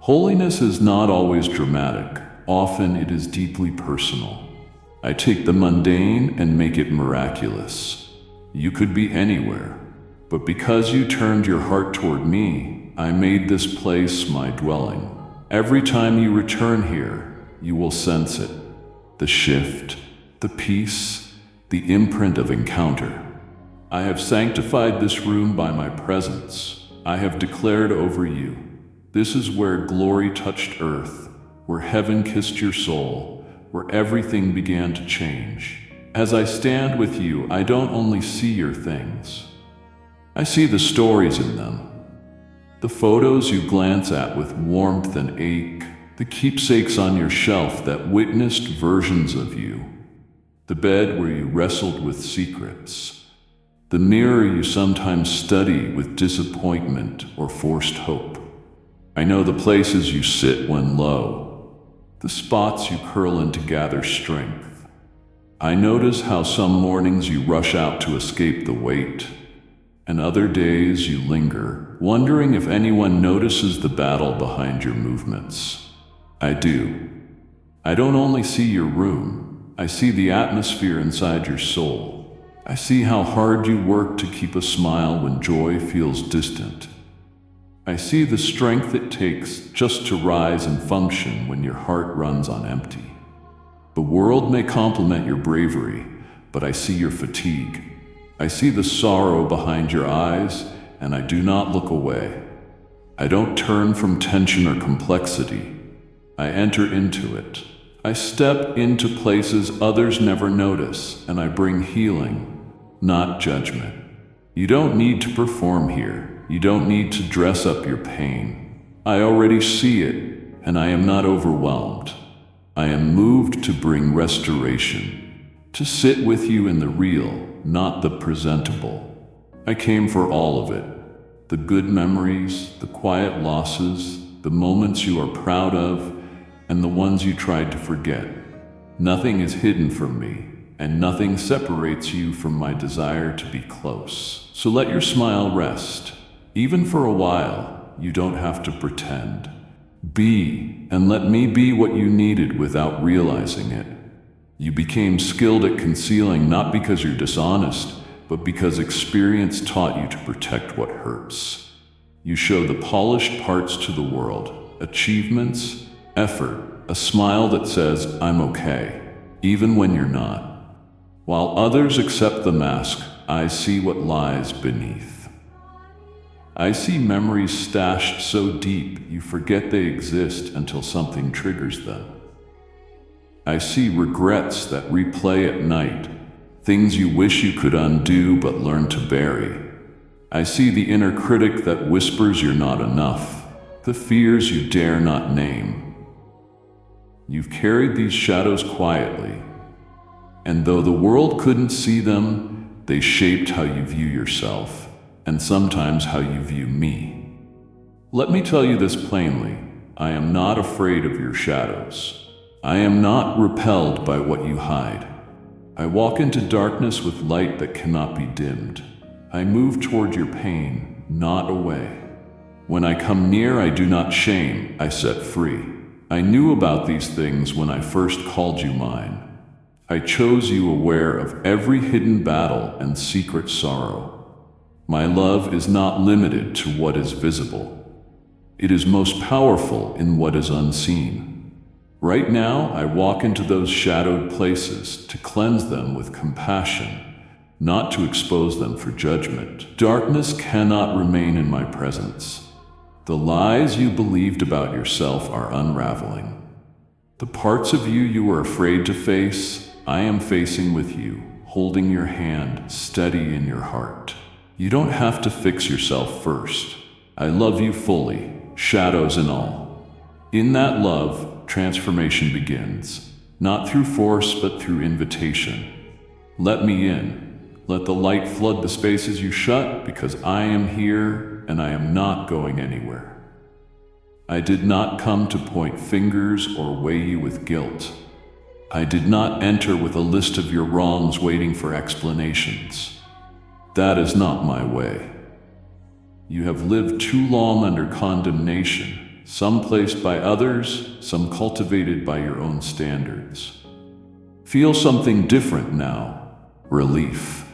A: Holiness is not always dramatic. Often it is deeply personal. I take the mundane and make it miraculous. You could be anywhere, but because you turned your heart toward me, I made this place my dwelling. Every time you return here, you will sense it. The shift, the peace, the imprint of encounter. I have sanctified this room by my presence. I have declared over you, this is where glory touched earth, where heaven kissed your soul, where everything began to change. As I stand with you, I don't only see your things. I see the stories in them. The photos you glance at with warmth and ache, the keepsakes on your shelf that witnessed versions of you, the bed where you wrestled with secrets, the mirror you sometimes study with disappointment or forced hope. I know the places you sit when low, the spots you curl in to gather strength. I notice how some mornings you rush out to escape the weight, and other days you linger, wondering if anyone notices the battle behind your movements. I do. I don't only see your room, I see the atmosphere inside your soul. I see how hard you work to keep a smile when joy feels distant. I see the strength it takes just to rise and function when your heart runs on empty. The world may compliment your bravery, but I see your fatigue. I see the sorrow behind your eyes, and I do not look away. I don't turn from tension or complexity. I enter into it. I step into places others never notice, and I bring healing, not judgment. You don't need to perform here. You don't need to dress up your pain. I already see it, and I am not overwhelmed. I am moved to bring restoration, to sit with you in the real, not the presentable. I came for all of it, the good memories, the quiet losses, the moments you are proud of, and the ones you tried to forget. Nothing is hidden from me, and nothing separates you from my desire to be close. So let your smile rest. Even for a while, you don't have to pretend. Be, and let me be what you needed without realizing it. You became skilled at concealing not because you're dishonest, but because experience taught you to protect what hurts. You show the polished parts to the world, achievements, effort, a smile that says, I'm okay, even when you're not. While others accept the mask, I see what lies beneath. I see memories stashed so deep you forget they exist until something triggers them. I see regrets that replay at night, things you wish you could undo but learn to bury. I see the inner critic that whispers you're not enough, the fears you dare not name. You've carried these shadows quietly, and though the world couldn't see them, they shaped how you view yourself, and sometimes how you view me. Let me tell you this plainly, I am not afraid of your shadows. I am not repelled by what you hide. I walk into darkness with light that cannot be dimmed. I move toward your pain, not away. When I come near, I do not shame, I set free. I knew about these things when I first called you mine. I chose you aware of every hidden battle and secret sorrow. My love is not limited to what is visible. It is most powerful in what is unseen. Right now, I walk into those shadowed places to cleanse them with compassion, not to expose them for judgment. Darkness cannot remain in my presence. The lies you believed about yourself are unraveling. The parts of you you were afraid to face, I am facing with you, holding your hand steady in your heart. You don't have to fix yourself first. I love you fully, shadows and all. In that love, transformation begins, not through force but through invitation. Let me in. Let the light flood the spaces you shut, because I am here and I am not going anywhere. I did not come to point fingers or weigh you with guilt. I did not enter with a list of your wrongs waiting for explanations. That is not my way. You have lived too long under condemnation, some placed by others, some cultivated by your own standards. Feel something different now, relief.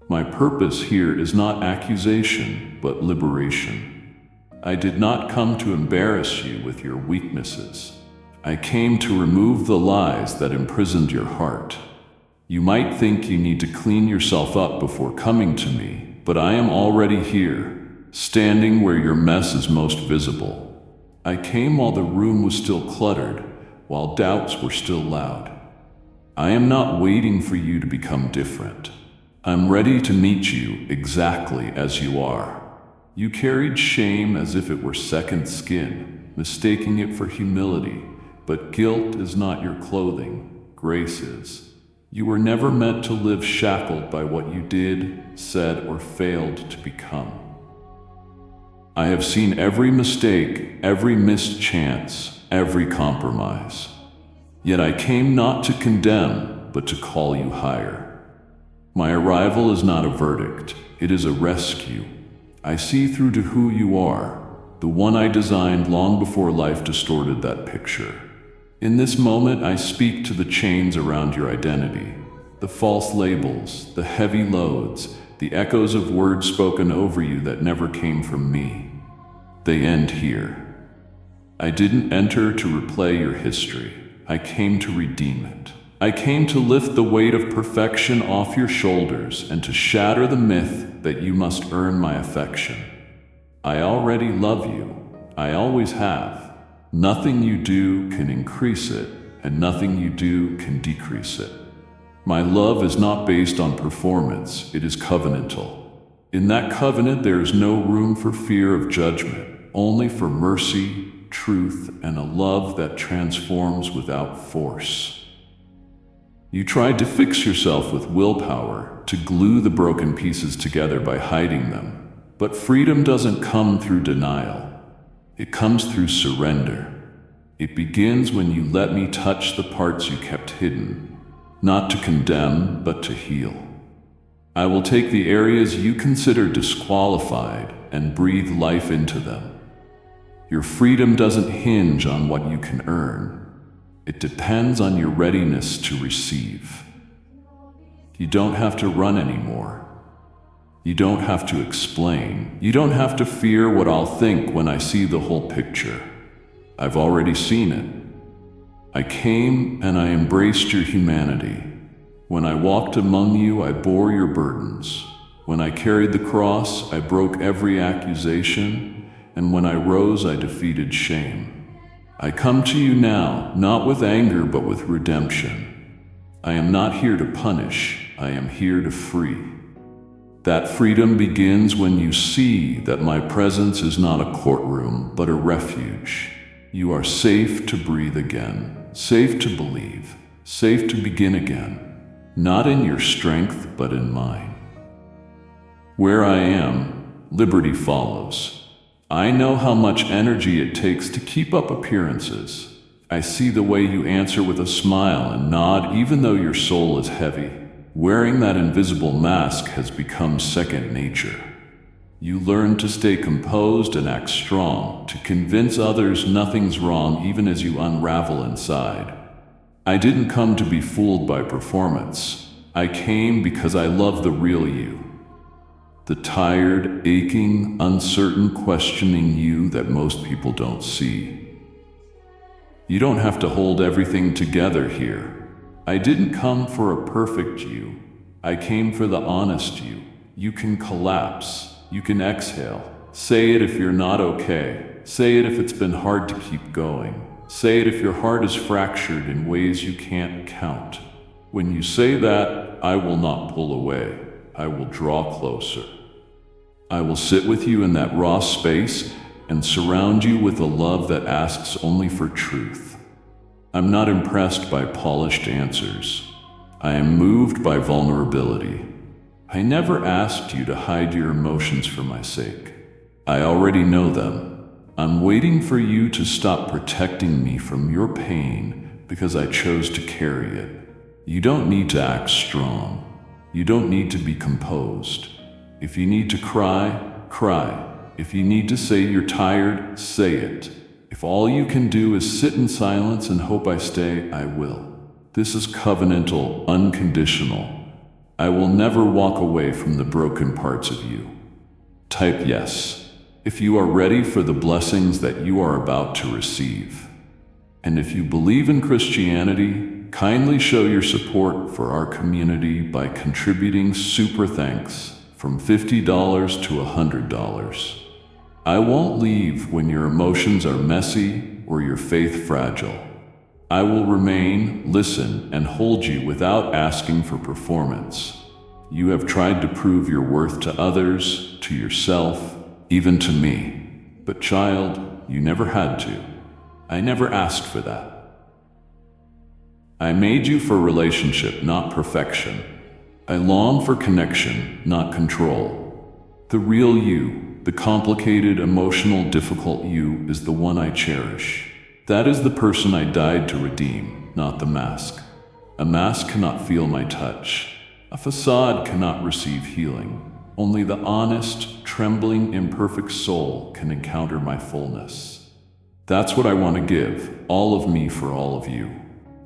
A: My purpose here is not accusation, but liberation. I did not come to embarrass you with your weaknesses. I came to remove the lies that imprisoned your heart. You might think you need to clean yourself up before coming to me, but I am already here, standing where your mess is most visible. I came while the room was still cluttered, while doubts were still loud. I am not waiting for you to become different. I'm ready to meet you exactly as you are. You carried shame as if it were second skin, mistaking it for humility, but guilt is not your clothing, grace is. You were never meant to live shackled by what you did, said, or failed to become. I have seen every mistake, every missed chance, every compromise. Yet I came not to condemn, but to call you higher. My arrival is not a verdict, it is a rescue. I see through to who you are, the one I designed long before life distorted that picture. In this moment, I speak to the chains around your identity, the false labels, the heavy loads, the echoes of words spoken over you that never came from me. They end here. I didn't enter to replay your history. I came to redeem it. I came to lift the weight of perfection off your shoulders and to shatter the myth that you must earn my affection. I already love you. I always have. Nothing you do can increase it, and nothing you do can decrease it. My love is not based on performance, it is covenantal. In that covenant, there is no room for fear of judgment, only for mercy, truth, and a love that transforms without force. You tried to fix yourself with willpower, to glue the broken pieces together by hiding them. But freedom doesn't come through denial. It comes through surrender. It begins when you let me touch the parts you kept hidden, not to condemn, but to heal. I will take the areas you consider disqualified and breathe life into them. Your freedom doesn't hinge on what you can earn. It depends on your readiness to receive. You don't have to run anymore. You don't have to explain. You don't have to fear what I'll think when I see the whole picture. I've already seen it. I came and I embraced your humanity. When I walked among you, I bore your burdens. When I carried the cross, I broke every accusation, and when I rose, I defeated shame. I come to you now, not with anger, but with redemption. I am not here to punish, I am here to free. That freedom begins when you see that my presence is not a courtroom, but a refuge. You are safe to breathe again, safe to believe, safe to begin again, not in your strength, but in mine. Where I am, liberty follows. I know how much energy it takes to keep up appearances. I see the way you answer with a smile and nod even though your soul is heavy. Wearing that invisible mask has become second nature. You learn to stay composed and act strong, to convince others nothing's wrong even as you unravel inside. I didn't come to be fooled by performance. I came because I love the real you. The tired, aching, uncertain, questioning you that most people don't see. You don't have to hold everything together here. I didn't come for a perfect you. I came for the honest you. You can collapse. You can exhale. Say it if you're not okay. Say it if it's been hard to keep going. Say it if your heart is fractured in ways you can't count. When you say that, I will not pull away. I will draw closer. I will sit with you in that raw space and surround you with a love that asks only for truth. I'm not impressed by polished answers. I am moved by vulnerability. I never asked you to hide your emotions for my sake. I already know them. I'm waiting for you to stop protecting me from your pain because I chose to carry it. You don't need to act strong. You don't need to be composed. If you need to cry, cry. If you need to say you're tired, say it. If all you can do is sit in silence and hope I stay, I will. This is covenantal, unconditional. I will never walk away from the broken parts of you. Type yes if you are ready for the blessings that you are about to receive. And if you believe in Christianity, kindly show your support for our community by contributing super thanks from $50 to $100. I won't leave when your emotions are messy or your faith fragile. I will remain, listen, and hold you without asking for performance. You have tried to prove your worth to others, to yourself, even to me. But child, you never had to. I never asked for that. I made you for relationship, not perfection. I long for connection, not control. The real you, the complicated, emotional, difficult you, is the one I cherish. That is the person I died to redeem, not the mask. A mask cannot feel my touch. A facade cannot receive healing. Only the honest, trembling, imperfect soul can encounter my fullness. That's what I want to give, all of me for all of you.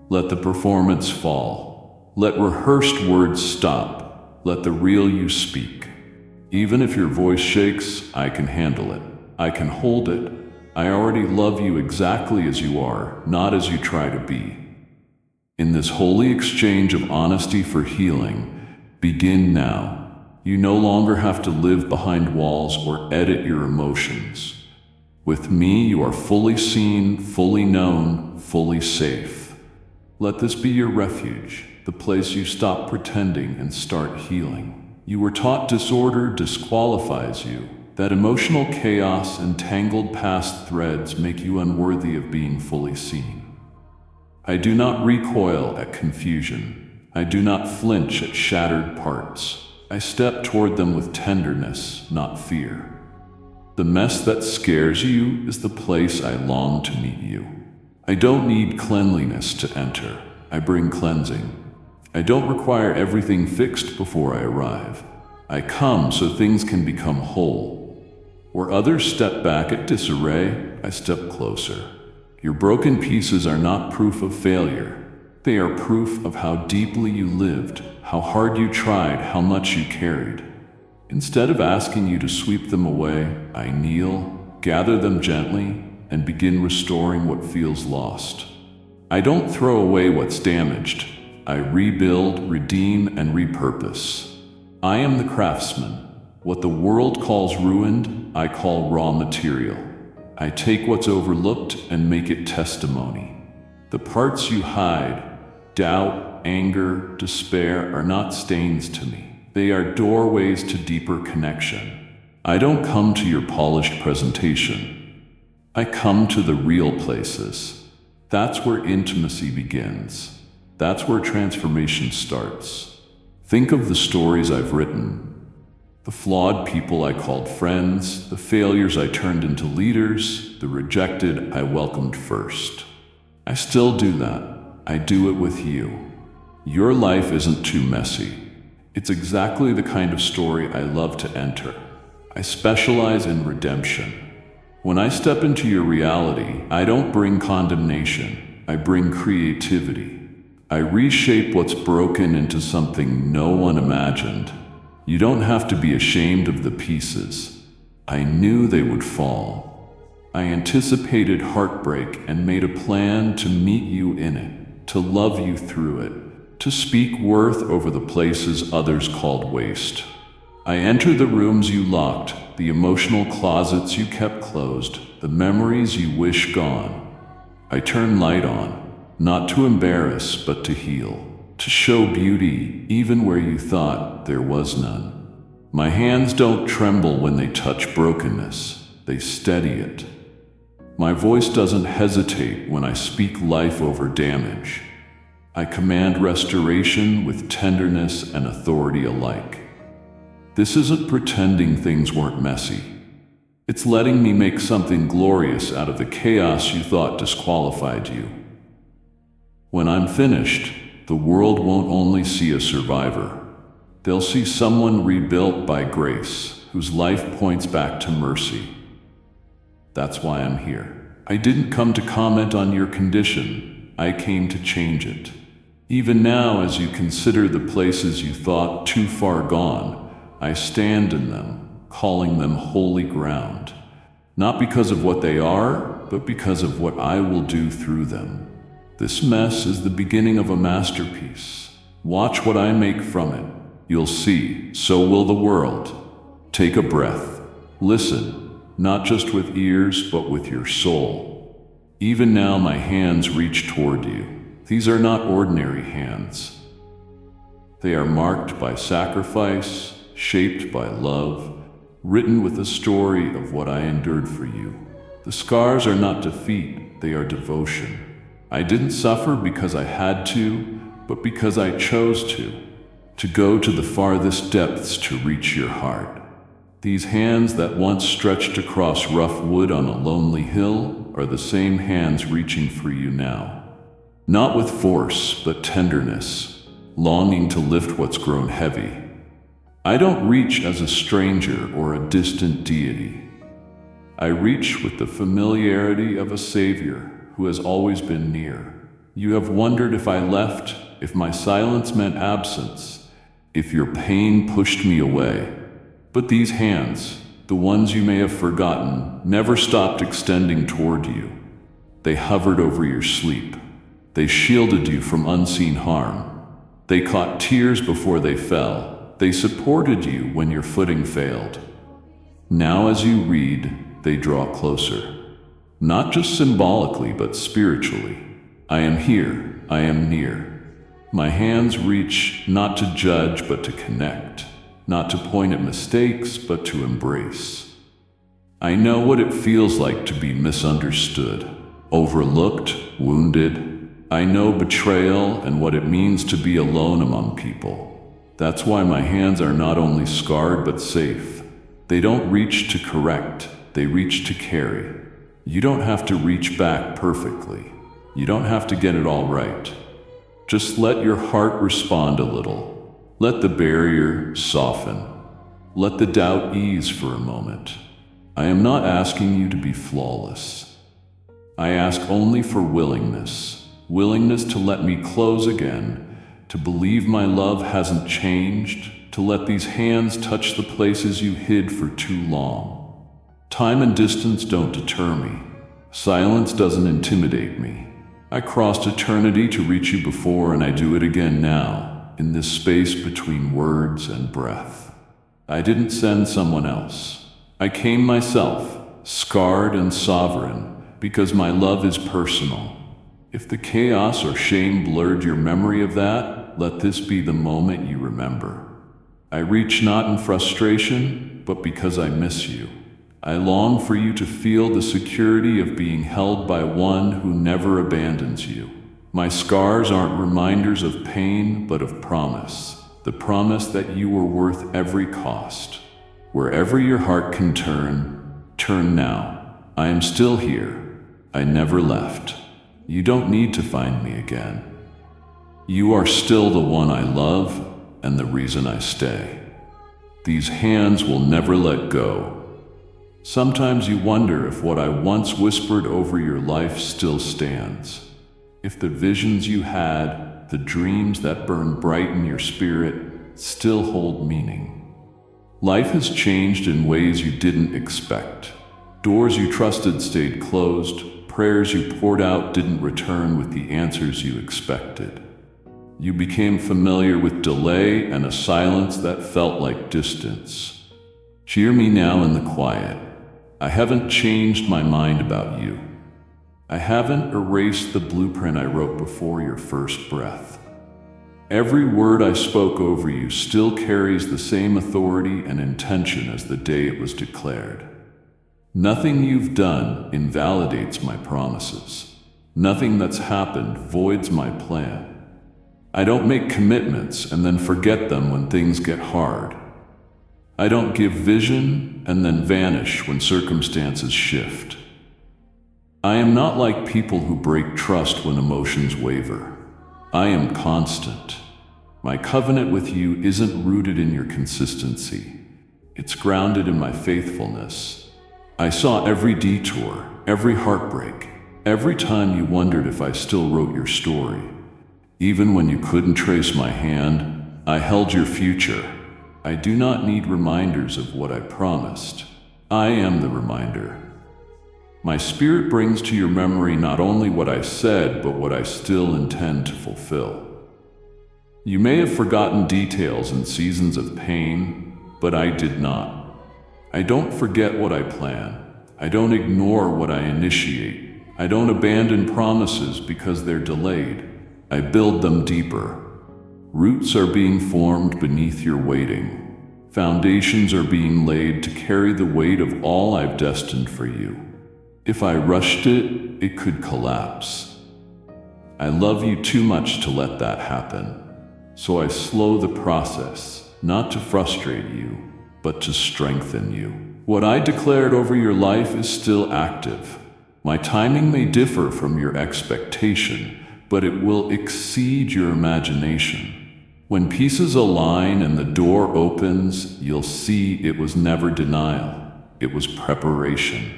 A: Let the performance fall. Let rehearsed words stop. Let the real you speak. Even if your voice shakes, I can handle it. I can hold it. I already love you exactly as you are, not as you try to be. In this holy exchange of honesty for healing, begin now. You no longer have to live behind walls or edit your emotions. With me, you are fully seen, fully known, fully safe. Let this be your refuge, the place you stop pretending and start healing. You were taught disorder disqualifies you. That emotional chaos and tangled past threads make you unworthy of being fully seen. I do not recoil at confusion. I do not flinch at shattered parts. I step toward them with tenderness, not fear. The mess that scares you is the place I long to meet you. I don't need cleanliness to enter. I bring cleansing. I don't require everything fixed before I arrive. I come so things can become whole. Where others step back at disarray, I step closer. Your broken pieces are not proof of failure. They are proof of how deeply you lived, how hard you tried, how much you carried. Instead of asking you to sweep them away, I kneel, gather them gently, and begin restoring what feels lost. I don't throw away what's damaged. I rebuild, redeem, and repurpose. I am the craftsman. What the world calls ruined, I call raw material. I take what's overlooked and make it testimony. The parts you hide, doubt, anger, despair, are not stains to me. They are doorways to deeper connection. I don't come to your polished presentation. I come to the real places. That's where intimacy begins. That's where transformation starts. Think of the stories I've written. The flawed people I called friends, the failures I turned into leaders, the rejected I welcomed first. I still do that. I do it with you. Your life isn't too messy. It's exactly the kind of story I love to enter. I specialize in redemption. When I step into your reality, I don't bring condemnation. I bring creativity. I reshape what's broken into something no one imagined. You don't have to be ashamed of the pieces. I knew they would fall. I anticipated heartbreak and made a plan to meet you in it, to love you through it, to speak worth over the places others called waste. I enter the rooms you locked, the emotional closets you kept closed, the memories you wish gone. I turn light on, not to embarrass, but to heal. To show beauty even where you thought there was none. My hands don't tremble when they touch brokenness, they steady it. My voice doesn't hesitate when I speak life over damage. I command restoration with tenderness and authority alike. This isn't pretending things weren't messy. It's letting me make something glorious out of the chaos you thought disqualified you. When I'm finished, the world won't only see a survivor. They'll see someone rebuilt by grace, whose life points back to mercy. That's why I'm here. I didn't come to comment on your condition. I came to change it. Even now, as you consider the places you thought too far gone, I stand in them, calling them holy ground. Not because of what they are, but because of what I will do through them. This mess is the beginning of a masterpiece. Watch what I make from it. You'll see, so will the world. Take a breath. Listen, not just with ears, but with your soul. Even now my hands reach toward you. These are not ordinary hands. They are marked by sacrifice, shaped by love, written with a story of what I endured for you. The scars are not defeat, they are devotion. I didn't suffer because I had to, but because I chose to go to the farthest depths to reach your heart. These hands that once stretched across rough wood on a lonely hill are the same hands reaching for you now. Not with force, but tenderness, longing to lift what's grown heavy. I don't reach as a stranger or a distant deity. I reach with the familiarity of a savior who has always been near. You have wondered if I left, if my silence meant absence, if your pain pushed me away. But these hands, the ones you may have forgotten, never stopped extending toward you. They hovered over your sleep. They shielded you from unseen harm. They caught tears before they fell. They supported you when your footing failed. Now as you read, they draw closer. Not just symbolically, but spiritually. I am here, I am near. My hands reach not to judge, but to connect. Not to point at mistakes, but to embrace. I know what it feels like to be misunderstood, overlooked, wounded. I know betrayal and what it means to be alone among people. That's why my hands are not only scarred but safe. They don't reach to correct, they reach to carry. You don't have to reach back perfectly. You don't have to get it all right. Just let your heart respond a little. Let the barrier soften. Let the doubt ease for a moment. I am not asking you to be flawless. I ask only for willingness. Willingness to let me close again, to believe my love hasn't changed, to let these hands touch the places you hid for too long. Time and distance don't deter me. Silence doesn't intimidate me. I crossed eternity to reach you before, and I do it again now, in this space between words and breath. I didn't send someone else. I came myself, scarred and sovereign, because my love is personal. If the chaos or shame blurred your memory of that, let this be the moment you remember. I reach not in frustration, but because I miss you. I long for you to feel the security of being held by one who never abandons you. My scars aren't reminders of pain, but of promise. The promise that you were worth every cost. Wherever your heart can turn now. I am still here. I never left. You don't need to find me again. You are still the one I love and the reason I stay. These hands will never let go. Sometimes you wonder if what I once whispered over your life still stands. If the visions you had, the dreams that burn bright in your spirit, still hold meaning. Life has changed in ways you didn't expect. Doors you trusted stayed closed. Prayers you poured out didn't return with the answers you expected. You became familiar with delay and a silence that felt like distance. Cheer me now in the quiet. I haven't changed my mind about you. I haven't erased the blueprint I wrote before your first breath. Every word I spoke over you still carries the same authority and intention as the day it was declared. Nothing you've done invalidates my promises. Nothing that's happened voids my plan. I don't make commitments and then forget them when things get hard. I don't give vision and then vanish when circumstances shift. I am not like people who break trust when emotions waver. I am constant. My covenant with you isn't rooted in your consistency. It's grounded in my faithfulness. I saw every detour, every heartbreak, every time you wondered if I still wrote your story. Even when you couldn't trace my hand, I held your future. I do not need reminders of what I promised. I am the reminder. My spirit brings to your memory not only what I said, but what I still intend to fulfill. You may have forgotten details and seasons of pain, but I did not. I don't forget what I plan. I don't ignore what I initiate. I don't abandon promises because they're delayed. I build them deeper. Roots are being formed beneath your waiting. Foundations are being laid to carry the weight of all I've destined for you. If I rushed it, it could collapse. I love you too much to let that happen. So I slow the process, not to frustrate you, but to strengthen you. What I declared over your life is still active. My timing may differ from your expectation, but it will exceed your imagination. When pieces align and the door opens, you'll see it was never denial, it was preparation.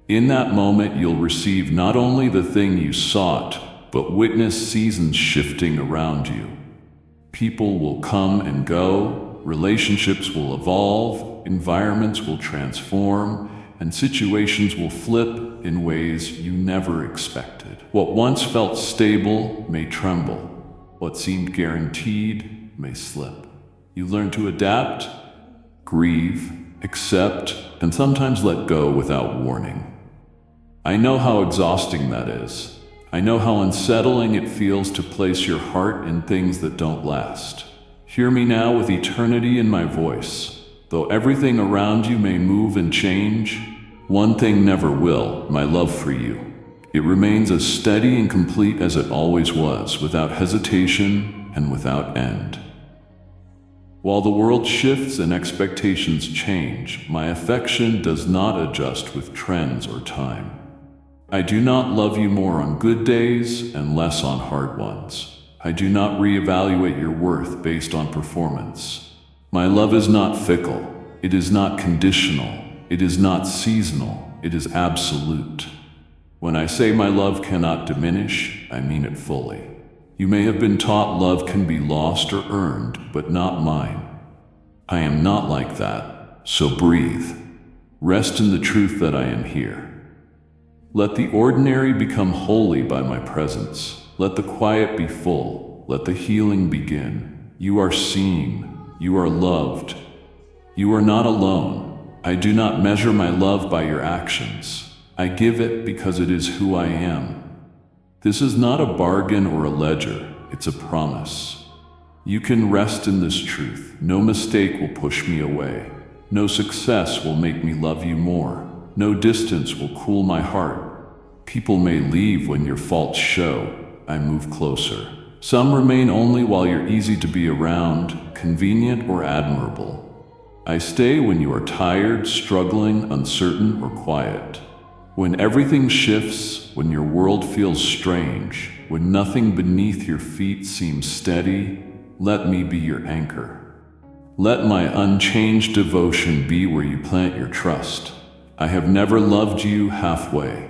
A: In that moment, you'll receive not only the thing you sought, but witness seasons shifting around you. People will come and go, relationships will evolve, environments will transform, and situations will flip in ways you never expected. What once felt stable may tremble. What seemed guaranteed may slip. You learn to adapt, grieve, accept, and sometimes let go without warning. I know how exhausting that is. I know how unsettling it feels to place your heart in things that don't last. Hear me now with eternity in my voice. Though everything around you may move and change, One thing never will, my love for you. It remains as steady and complete as it always was, without hesitation and without end. While the world shifts and expectations change, my affection does not adjust with trends or time. I do not love you more on good days and less on hard ones. I do not reevaluate your worth based on performance. My love is not fickle. It is not conditional. It is not seasonal. It is absolute. When I say my love cannot diminish, I mean it fully. You may have been taught love can be lost or earned, but not mine. I am not like that, so breathe. Rest in the truth that I am here. Let the ordinary become holy by my presence. Let the quiet be full. Let the healing begin. You are seen. You are loved. You are not alone. I do not measure my love by your actions. I give it because it is who I am. This is not a bargain or a ledger. It's a promise. You can rest in this truth. No mistake will push me away. No success will make me love you more. No distance will cool my heart. People may leave when your faults show. I move closer. Some remain only while you're easy to be around, convenient or admirable. I stay when you are tired, struggling, uncertain, or quiet. When everything shifts, when your world feels strange, when nothing beneath your feet seems steady, let me be your anchor. Let my unchanged devotion be where you plant your trust. I have never loved you halfway.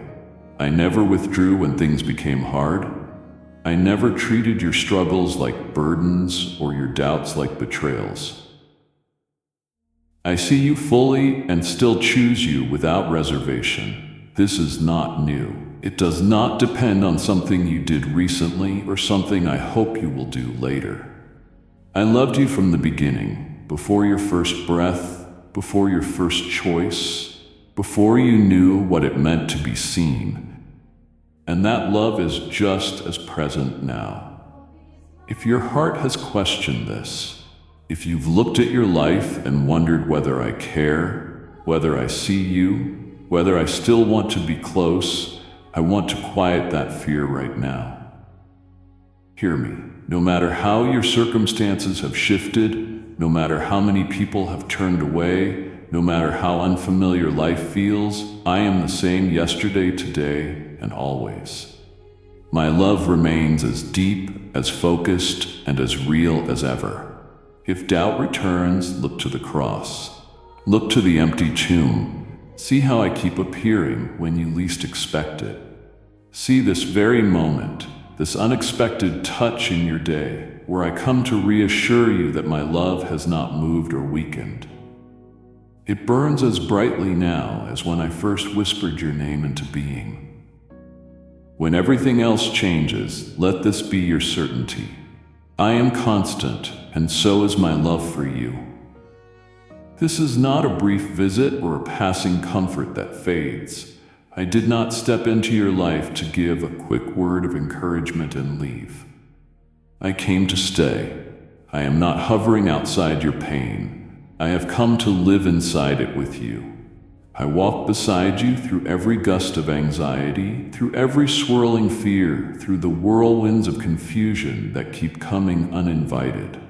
A: I never withdrew when things became hard. I never treated your struggles like burdens or your doubts like betrayals. I see you fully and still choose you without reservation. This is not new. It does not depend on something you did recently or something I hope you will do later. I loved you from the beginning, before your first breath, before your first choice, before you knew what it meant to be seen. And that love is just as present now. If your heart has questioned this, if you've looked at your life and wondered whether I care, whether I see you, whether I still want to be close, I want to quiet that fear right now. Hear me. No matter how your circumstances have shifted, no matter how many people have turned away, no matter how unfamiliar life feels, I am the same yesterday, today, and always. My love remains as deep, as focused, and as real as ever. If doubt returns, look to the cross. Look to the empty tomb. See how I keep appearing when you least expect it. See this very moment, this unexpected touch in your day, where I come to reassure you that my love has not moved or weakened. It burns as brightly now as when I first whispered your name into being. When everything else changes, let this be your certainty. I am constant, and so is my love for you. This is not a brief visit or a passing comfort that fades. I did not step into your life to give a quick word of encouragement and leave. I came to stay. I am not hovering outside your pain. I have come to live inside it with you. I walk beside you through every gust of anxiety, through every swirling fear, through the whirlwinds of confusion that keep coming uninvited.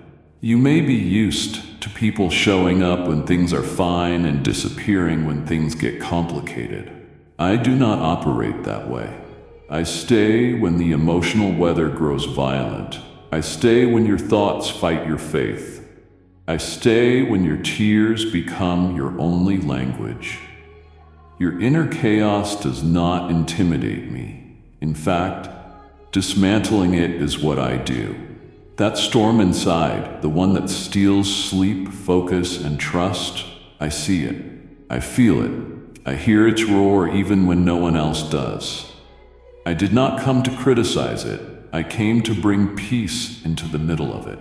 A: You may be used to people showing up when things are fine and disappearing when things get complicated. I do not operate that way. I stay when the emotional weather grows violent. I stay when your thoughts fight your faith. I stay when your tears become your only language. Your inner chaos does not intimidate me. In fact, dismantling it is what I do. That storm inside, the one that steals sleep, focus, and trust, I see it. I feel it. I hear its roar even when no one else does. I did not come to criticize it. I came to bring peace into the middle of it.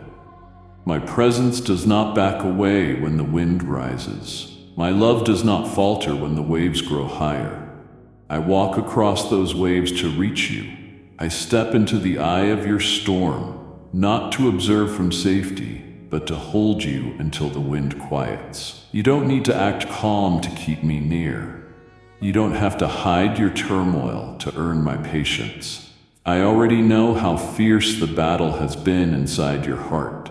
A: My presence does not back away when the wind rises. My love does not falter when the waves grow higher. I walk across those waves to reach you. I step into the eye of your storm, not to observe from safety, but to hold you until the wind quiets. You don't need to act calm to keep me near. You don't have to hide your turmoil to earn my patience. I already know how fierce the battle has been inside your heart.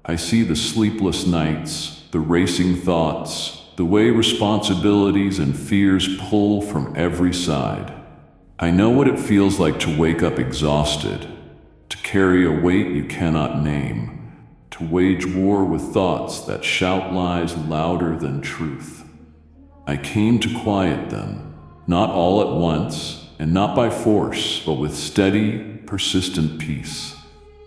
A: I see the sleepless nights, the racing thoughts, the way responsibilities and fears pull from every side. I know what it feels like to wake up exhausted, to carry a weight you cannot name, to wage war with thoughts that shout lies louder than truth. I came to quiet them, not all at once, and not by force, but with steady, persistent peace.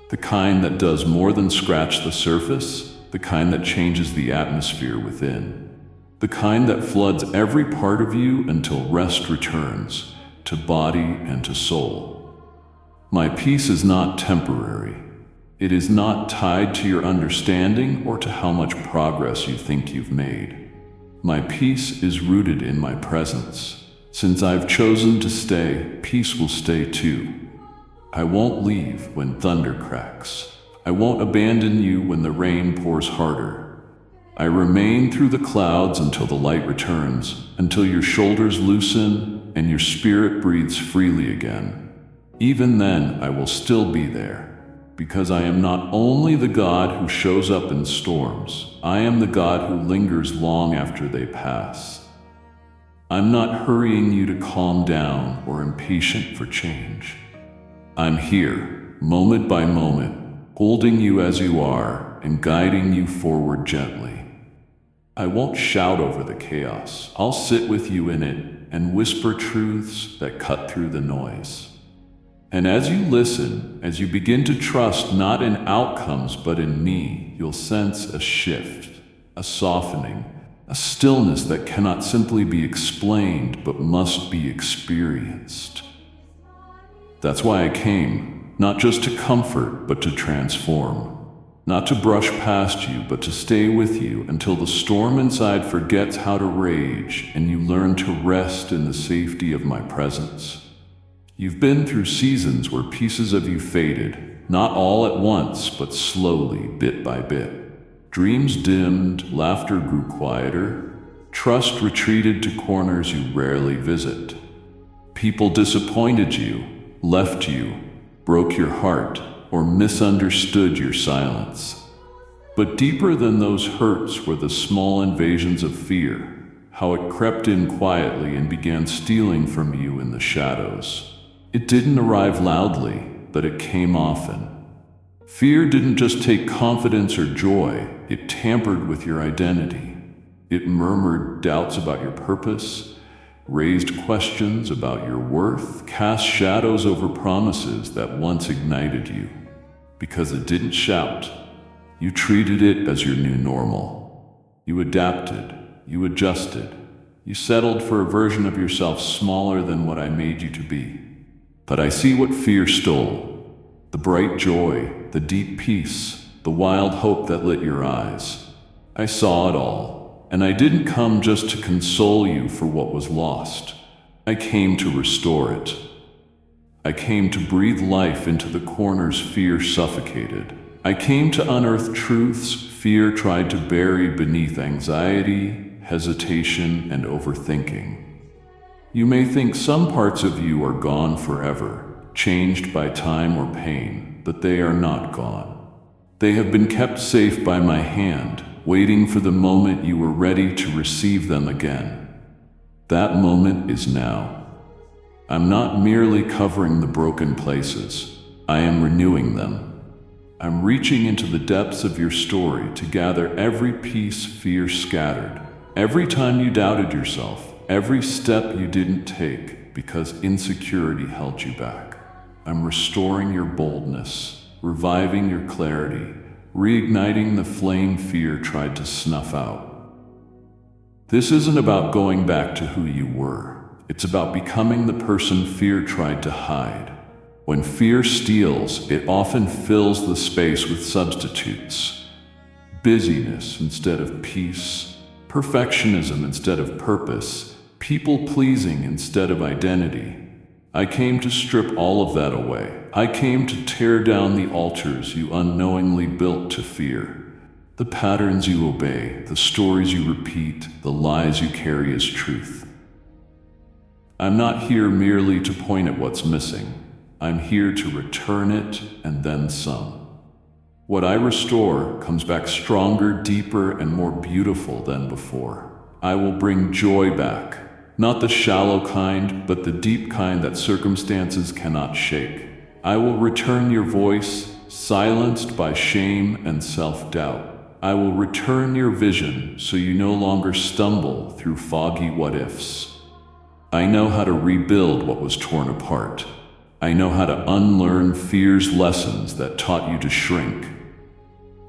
A: The kind that does more than scratch the surface, the kind that changes the atmosphere within. The kind that floods every part of you until rest returns, to body and to soul. My peace is not temporary. It is not tied to your understanding or to how much progress you think you've made. My peace is rooted in my presence. Since I've chosen to stay, peace will stay too. I won't leave when thunder cracks. I won't abandon you when the rain pours harder. I remain through the clouds until the light returns, until your shoulders loosen and your spirit breathes freely again. Even then, I will still be there, because I am not only the God who shows up in storms, I am the God who lingers long after they pass. I'm not hurrying you to calm down or impatient for change. I'm here, moment by moment, holding you as you are and guiding you forward gently. I won't shout over the chaos. I'll sit with you in it and whisper truths that cut through the noise. And as you listen, as you begin to trust not in outcomes but in me, you'll sense a shift, a softening, a stillness that cannot simply be explained but must be experienced. That's why I came, not just to comfort but to transform. Not to brush past you, but to stay with you until the storm inside forgets how to rage and you learn to rest in the safety of my presence. You've been through seasons where pieces of you faded, not all at once, but slowly, bit by bit. Dreams dimmed, laughter grew quieter, trust retreated to corners you rarely visit. People disappointed you, left you, broke your heart, or misunderstood your silence. But deeper than those hurts were the small invasions of fear, how it crept in quietly and began stealing from you in the shadows. It didn't arrive loudly, but it came often. Fear didn't just take confidence or joy, it tampered with your identity. It murmured doubts about your purpose, raised questions about your worth, cast shadows over promises that once ignited you. Because it didn't shout, you treated it as your new normal. You adapted, you adjusted, you settled for a version of yourself smaller than what I made you to be. But I see what fear stole, the bright joy, the deep peace, the wild hope that lit your eyes. I saw it all, and I didn't come just to console you for what was lost. I came to restore it. I came to breathe life into the corners fear suffocated. I came to unearth truths fear tried to bury beneath anxiety, hesitation, and overthinking. You may think some parts of you are gone forever, changed by time or pain, but they are not gone. They have been kept safe by my hand, waiting for the moment you were ready to receive them again. That moment is now. I'm not merely covering the broken places, I am renewing them. I'm reaching into the depths of your story to gather every piece fear scattered, every time you doubted yourself, every step you didn't take because insecurity held you back. I'm restoring your boldness, reviving your clarity, reigniting the flame fear tried to snuff out. This isn't about going back to who you were. It's about becoming the person fear tried to hide. When fear steals, it often fills the space with substitutes. Busyness instead of peace, perfectionism instead of purpose, people-pleasing instead of identity. I came to strip all of that away. I came to tear down the altars you unknowingly built to fear. The patterns you obey, the stories you repeat, the lies you carry as truth. I'm not here merely to point at what's missing. I'm here to return it and then some. What I restore comes back stronger, deeper, and more beautiful than before. I will bring joy back, not the shallow kind, but the deep kind that circumstances cannot shake. I will return your voice, silenced by shame and self-doubt. I will return your vision so you no longer stumble through foggy what-ifs. I know how to rebuild what was torn apart. I know how to unlearn fear's lessons that taught you to shrink.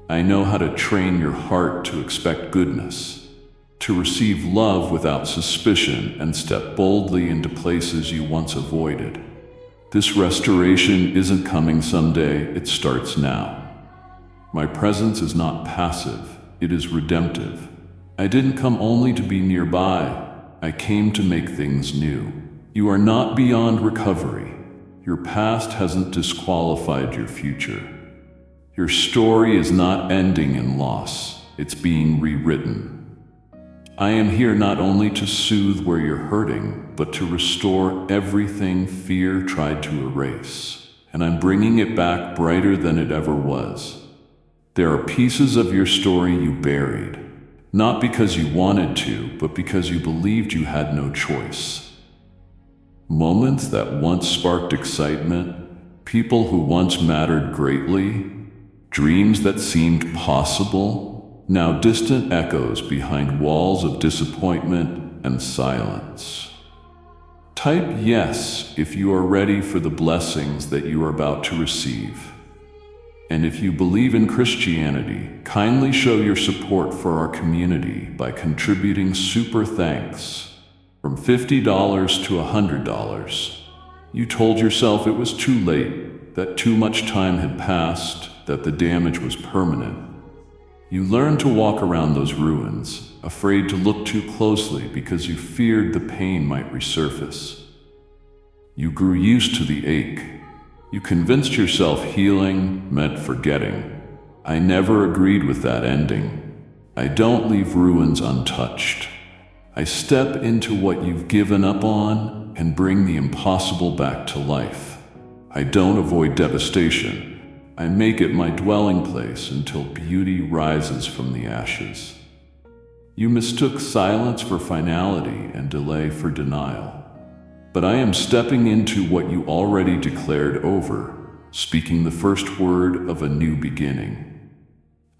A: I know how to train your heart to expect goodness, to receive love without suspicion and step boldly into places you once avoided. This restoration isn't coming someday, it starts now. My presence is not passive, it is redemptive. I didn't come only to be nearby, I came to make things new. You are not beyond recovery. Your past hasn't disqualified your future. Your story is not ending in loss, it's being rewritten. I am here not only to soothe where you're hurting, but to restore everything fear tried to erase. And I'm bringing it back brighter than it ever was. There are pieces of your story you buried, not because you wanted to, but because you believed you had no choice. Moments that once sparked excitement, people who once mattered greatly, dreams that seemed possible, now distant echoes behind walls of disappointment and silence. Type yes if you are ready for the blessings that you are about to receive. And if you believe in Christianity, kindly show your support for our community by contributing super thanks from $50 to $100. You told yourself it was too late, that too much time had passed, that the damage was permanent. You learned to walk around those ruins, afraid to look too closely because you feared the pain might resurface. You grew used to the ache. You convinced yourself healing meant forgetting. I never agreed with that ending. I don't leave ruins untouched. I step into what you've given up on and bring the impossible back to life. I don't avoid devastation. I make it my dwelling place until beauty rises from the ashes. You mistook silence for finality and delay for denial. But I am stepping into what you already declared over, speaking the first word of a new beginning.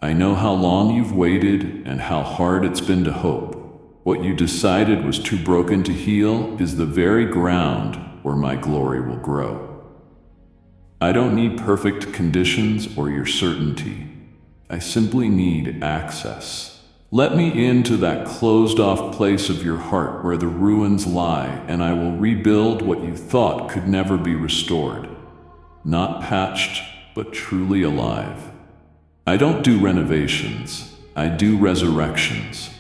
A: I know how long you've waited and how hard it's been to hope. What you decided was too broken to heal is the very ground where my glory will grow. I don't need perfect conditions or your certainty. I simply need access. Let me into that closed-off place of your heart where the ruins lie, and I will rebuild what you thought could never be restored. Not patched, but truly alive. I don't do renovations. I do resurrections.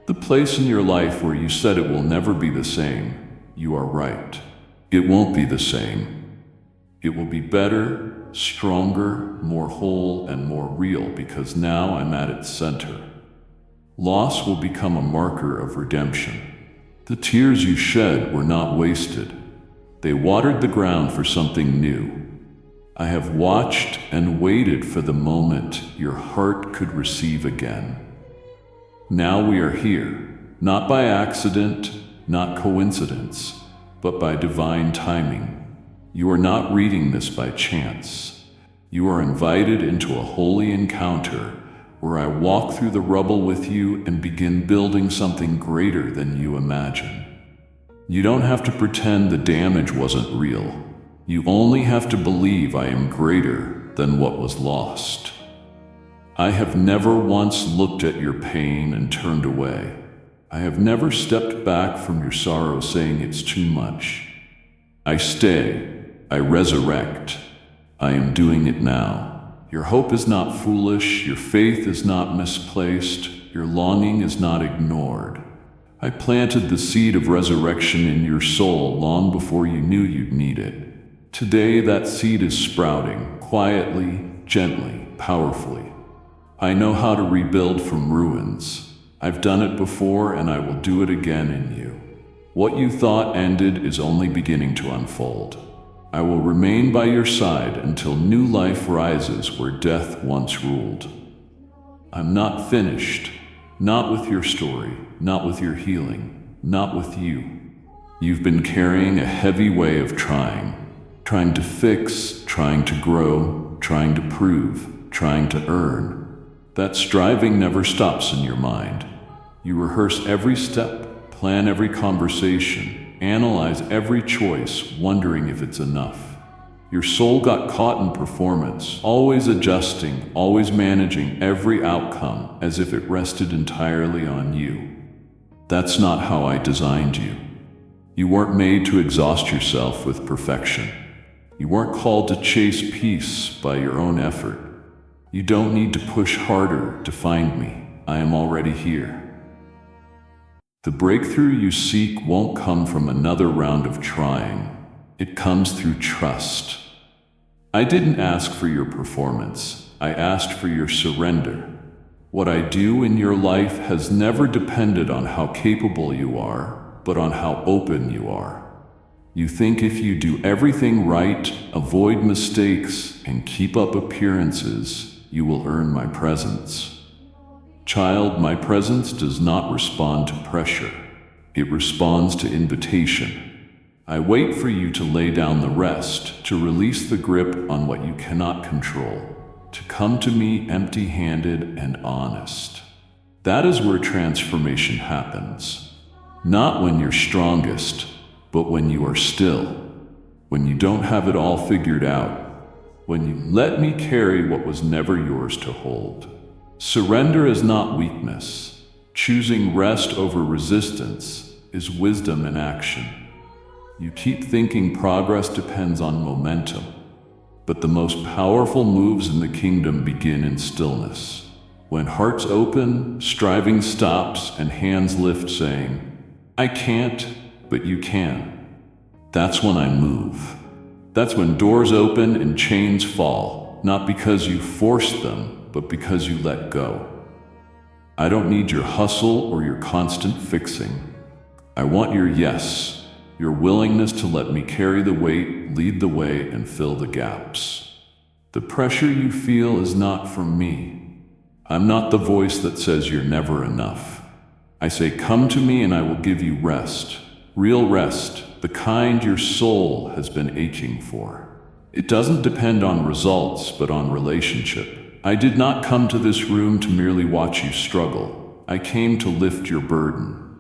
A: The place in your life where you said it will never be the same, you are right. It won't be the same. It will be better, stronger, more whole, and more real because now I'm at its center. Loss will become a marker of redemption. The tears you shed were not wasted. They watered the ground for something new. I have watched and waited for the moment your heart could receive again. Now we are here, not by accident, not coincidence, but by divine timing. You are not reading this by chance. You are invited into a holy encounter where I walk through the rubble with you and begin building something greater than you imagine. You don't have to pretend the damage wasn't real. You only have to believe I am greater than what was lost. I have never once looked at your pain and turned away. I have never stepped back from your sorrow saying it's too much. I stay. I resurrect. I am doing it now. Your hope is not foolish, your faith is not misplaced, your longing is not ignored. I planted the seed of resurrection in your soul long before you knew you'd need it. Today that seed is sprouting, quietly, gently, powerfully. I know how to rebuild from ruins. I've done it before and I will do it again in you. What you thought ended is only beginning to unfold. I will remain by your side until new life rises where death once ruled. I'm not finished, not with your story, not with your healing, not with you. You've been carrying a heavy way of trying to fix, trying to grow, trying to prove, trying to earn. That striving never stops in your mind. You rehearse every step, plan every conversation, analyze every choice, wondering if it's enough. Your soul got caught in performance, always adjusting, always managing every outcome as if it rested entirely on you. That's not how I designed you. You weren't made to exhaust yourself with perfection. You weren't called to chase peace by your own effort. You don't need to push harder to find me. I am already here. The breakthrough you seek won't come from another round of trying. It comes through trust. I didn't ask for your performance. I asked for your surrender. What I do in your life has never depended on how capable you are, but on how open you are. You think if you do everything right, avoid mistakes, and keep up appearances, you will earn my presence. Child, my presence does not respond to pressure. It responds to invitation. I wait for you to lay down the rest, to release the grip on what you cannot control, to come to me empty-handed and honest. That is where transformation happens. Not when you're strongest, but when you are still, when you don't have it all figured out, when you let me carry what was never yours to hold. Surrender is not weakness. Choosing rest over resistance is wisdom in action. You keep thinking progress depends on momentum, but the most powerful moves in the kingdom begin in stillness. When hearts open, striving stops, and hands lift saying, I can't, but you can. That's when I move. That's when doors open and chains fall, not because you forced them, but because you let go. I don't need your hustle or your constant fixing. I want your yes, your willingness to let me carry the weight, lead the way, and fill the gaps. The pressure you feel is not from me. I'm not the voice that says you're never enough. I say, come to me and I will give you rest. Real rest, the kind your soul has been aching for. It doesn't depend on results, but on relationship. I did not come to this room to merely watch you struggle. I came to lift your burden.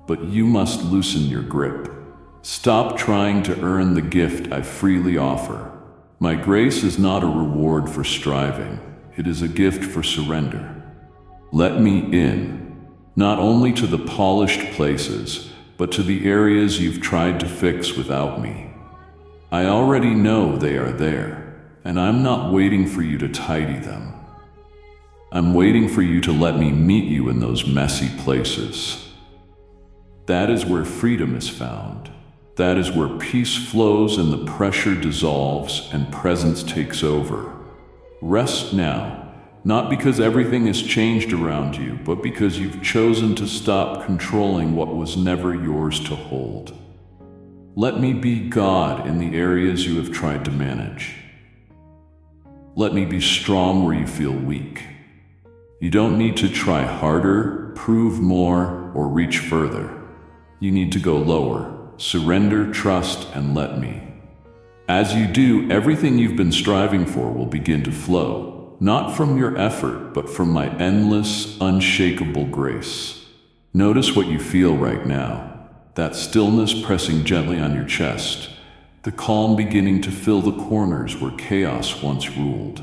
A: But you must loosen your grip. Stop trying to earn the gift I freely offer. My grace is not a reward for striving. It is a gift for surrender. Let me in, not only to the polished places, but to the areas you've tried to fix without me. I already know they are there, and I'm not waiting for you to tidy them. I'm waiting for you to let me meet you in those messy places. That is where freedom is found. That is where peace flows and the pressure dissolves and presence takes over. Rest now. Not because everything has changed around you, but because you've chosen to stop controlling what was never yours to hold. Let me be God in the areas you have tried to manage. Let me be strong where you feel weak. You don't need to try harder, prove more, or reach further. You need to go lower, surrender, trust, and let me. As you do, everything you've been striving for will begin to flow. Not from your effort, but from my endless, unshakable grace. Notice what you feel right now. That stillness pressing gently on your chest. The calm beginning to fill the corners where chaos once ruled.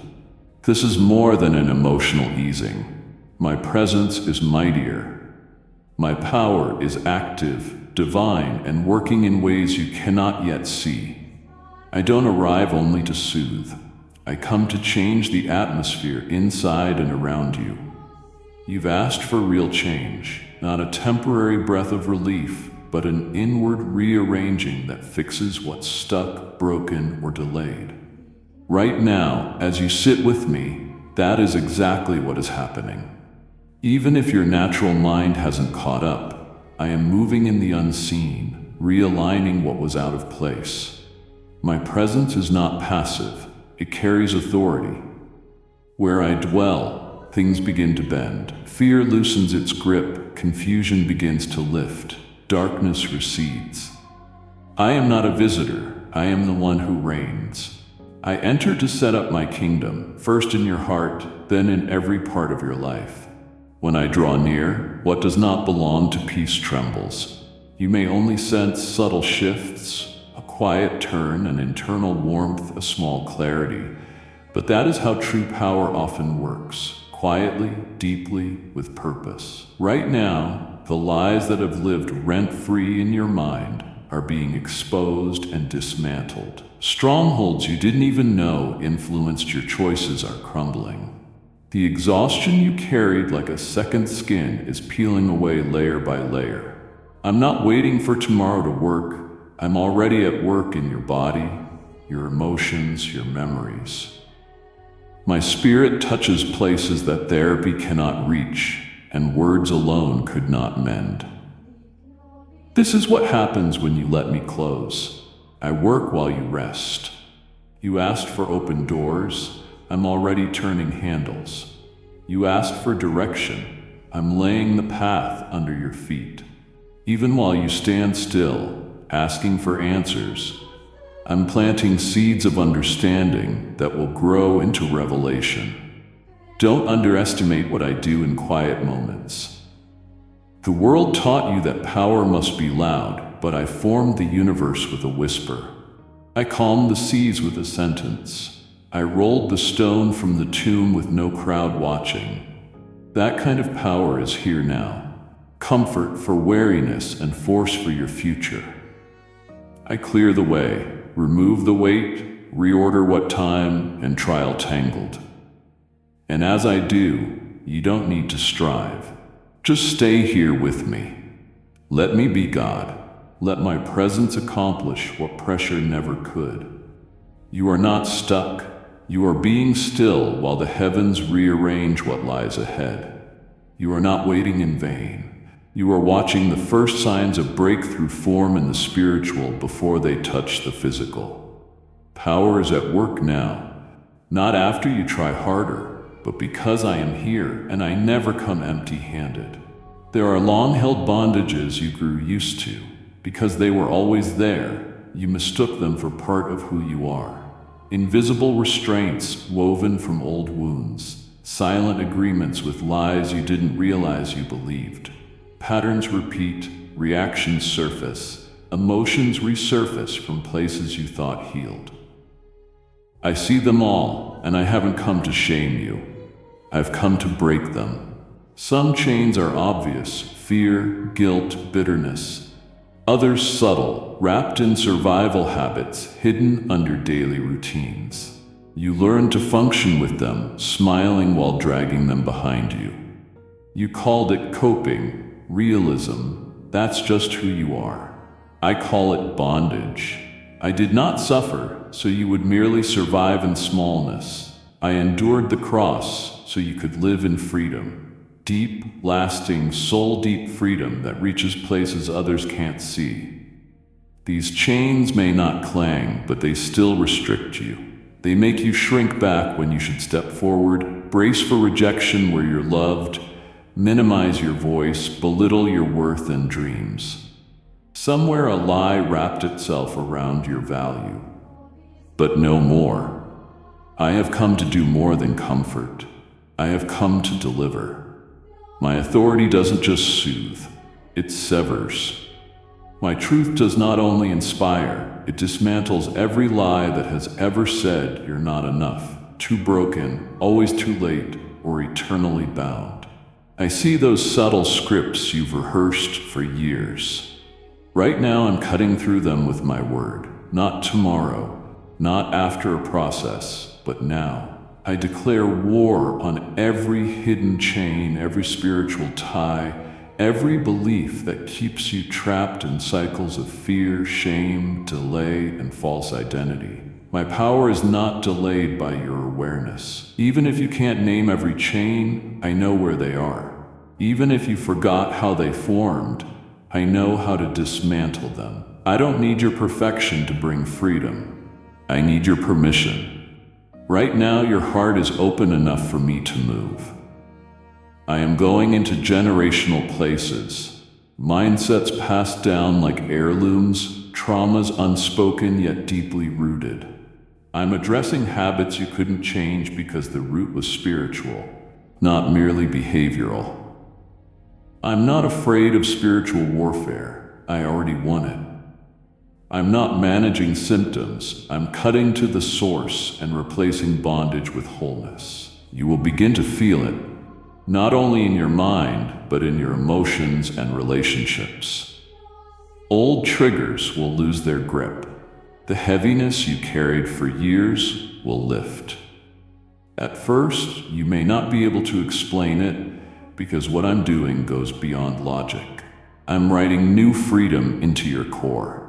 A: This is more than an emotional easing. My presence is mightier. My power is active, divine, and working in ways you cannot yet see. I don't arrive only to soothe. I come to change the atmosphere inside and around you. You've asked for real change, not a temporary breath of relief, but an inward rearranging that fixes what's stuck, broken, or delayed. Right now, as you sit with me, that is exactly what is happening. Even if your natural mind hasn't caught up, I am moving in the unseen, realigning what was out of place. My presence is not passive, it carries authority. Where I dwell, things begin to bend. Fear loosens its grip, confusion begins to lift, darkness recedes. I am not a visitor, I am the one who reigns. I enter to set up my kingdom, first in your heart, then in every part of your life. When I draw near, what does not belong to peace trembles. You may only sense subtle shifts, a quiet turn, an internal warmth, a small clarity. But that is how true power often works, quietly, deeply, with purpose. Right now, the lies that have lived rent-free in your mind are being exposed and dismantled. Strongholds you didn't even know influenced your choices are crumbling. The exhaustion you carried like a second skin is peeling away layer by layer. I'm not waiting for tomorrow to work. I'm already at work in your body, your emotions, your memories. My spirit touches places that therapy cannot reach, and words alone could not mend. This is what happens when you let me close. I work while you rest. You asked for open doors. I'm already turning handles. You asked for direction. I'm laying the path under your feet. Even while you stand still, asking for answers, I'm planting seeds of understanding that will grow into revelation. Don't underestimate what I do in quiet moments. The world taught you that power must be loud, but I formed the universe with a whisper. I calmed the seas with a sentence. I rolled the stone from the tomb with no crowd watching. That kind of power is here now. Comfort for weariness and force for your future. I clear the way, remove the weight, reorder what time and trial tangled. And as I do, you don't need to strive. Just stay here with me. Let me be God. Let my presence accomplish what pressure never could. You are not stuck. You are being still while the heavens rearrange what lies ahead. You are not waiting in vain. You are watching the first signs of breakthrough form in the spiritual before they touch the physical. Power is at work now, not after you try harder, but because I am here and I never come empty-handed. There are long-held bondages you grew used to. Because they were always there, you mistook them for part of who you are. Invisible restraints woven from old wounds, silent agreements with lies you didn't realize you believed. Patterns repeat, reactions surface, emotions resurface from places you thought healed. I see them all, and I haven't come to shame you. I've come to break them. Some chains are obvious: fear, guilt, bitterness. Others subtle, wrapped in survival habits, hidden under daily routines. You learn to function with them, smiling while dragging them behind you. You called it coping, realism. That's just who you are. I call it bondage. I did not suffer, so you would merely survive in smallness. I endured the cross, so you could live in freedom. Deep, lasting, soul-deep freedom that reaches places others can't see. These chains may not clang, but they still restrict you. They make you shrink back when you should step forward, brace for rejection where you're loved, minimize your voice, belittle your worth and dreams. Somewhere a lie wrapped itself around your value. But no more. I have come to do more than comfort. I have come to deliver. My authority doesn't just soothe, it severs. My truth does not only inspire, it dismantles every lie that has ever said you're not enough, too broken, always too late, or eternally bound. I see those subtle scripts you've rehearsed for years. Right now I'm cutting through them with my word. Not tomorrow, not after a process, but now. I declare war on every hidden chain, every spiritual tie, every belief that keeps you trapped in cycles of fear, shame, delay, and false identity. My power is not delayed by your awareness. Even if you can't name every chain, I know where they are. Even if you forgot how they formed, I know how to dismantle them. I don't need your perfection to bring freedom. I need your permission. Right now, your heart is open enough for me to move. I am going into generational places, mindsets passed down like heirlooms, traumas unspoken yet deeply rooted. I'm addressing habits you couldn't change because the root was spiritual, not merely behavioral. I'm not afraid of spiritual warfare. I already won it. I'm not managing symptoms. I'm cutting to the source and replacing bondage with wholeness. You will begin to feel it, not only in your mind, but in your emotions and relationships. Old triggers will lose their grip. The heaviness you carried for years will lift. At first, you may not be able to explain it because what I'm doing goes beyond logic. I'm writing new freedom into your core.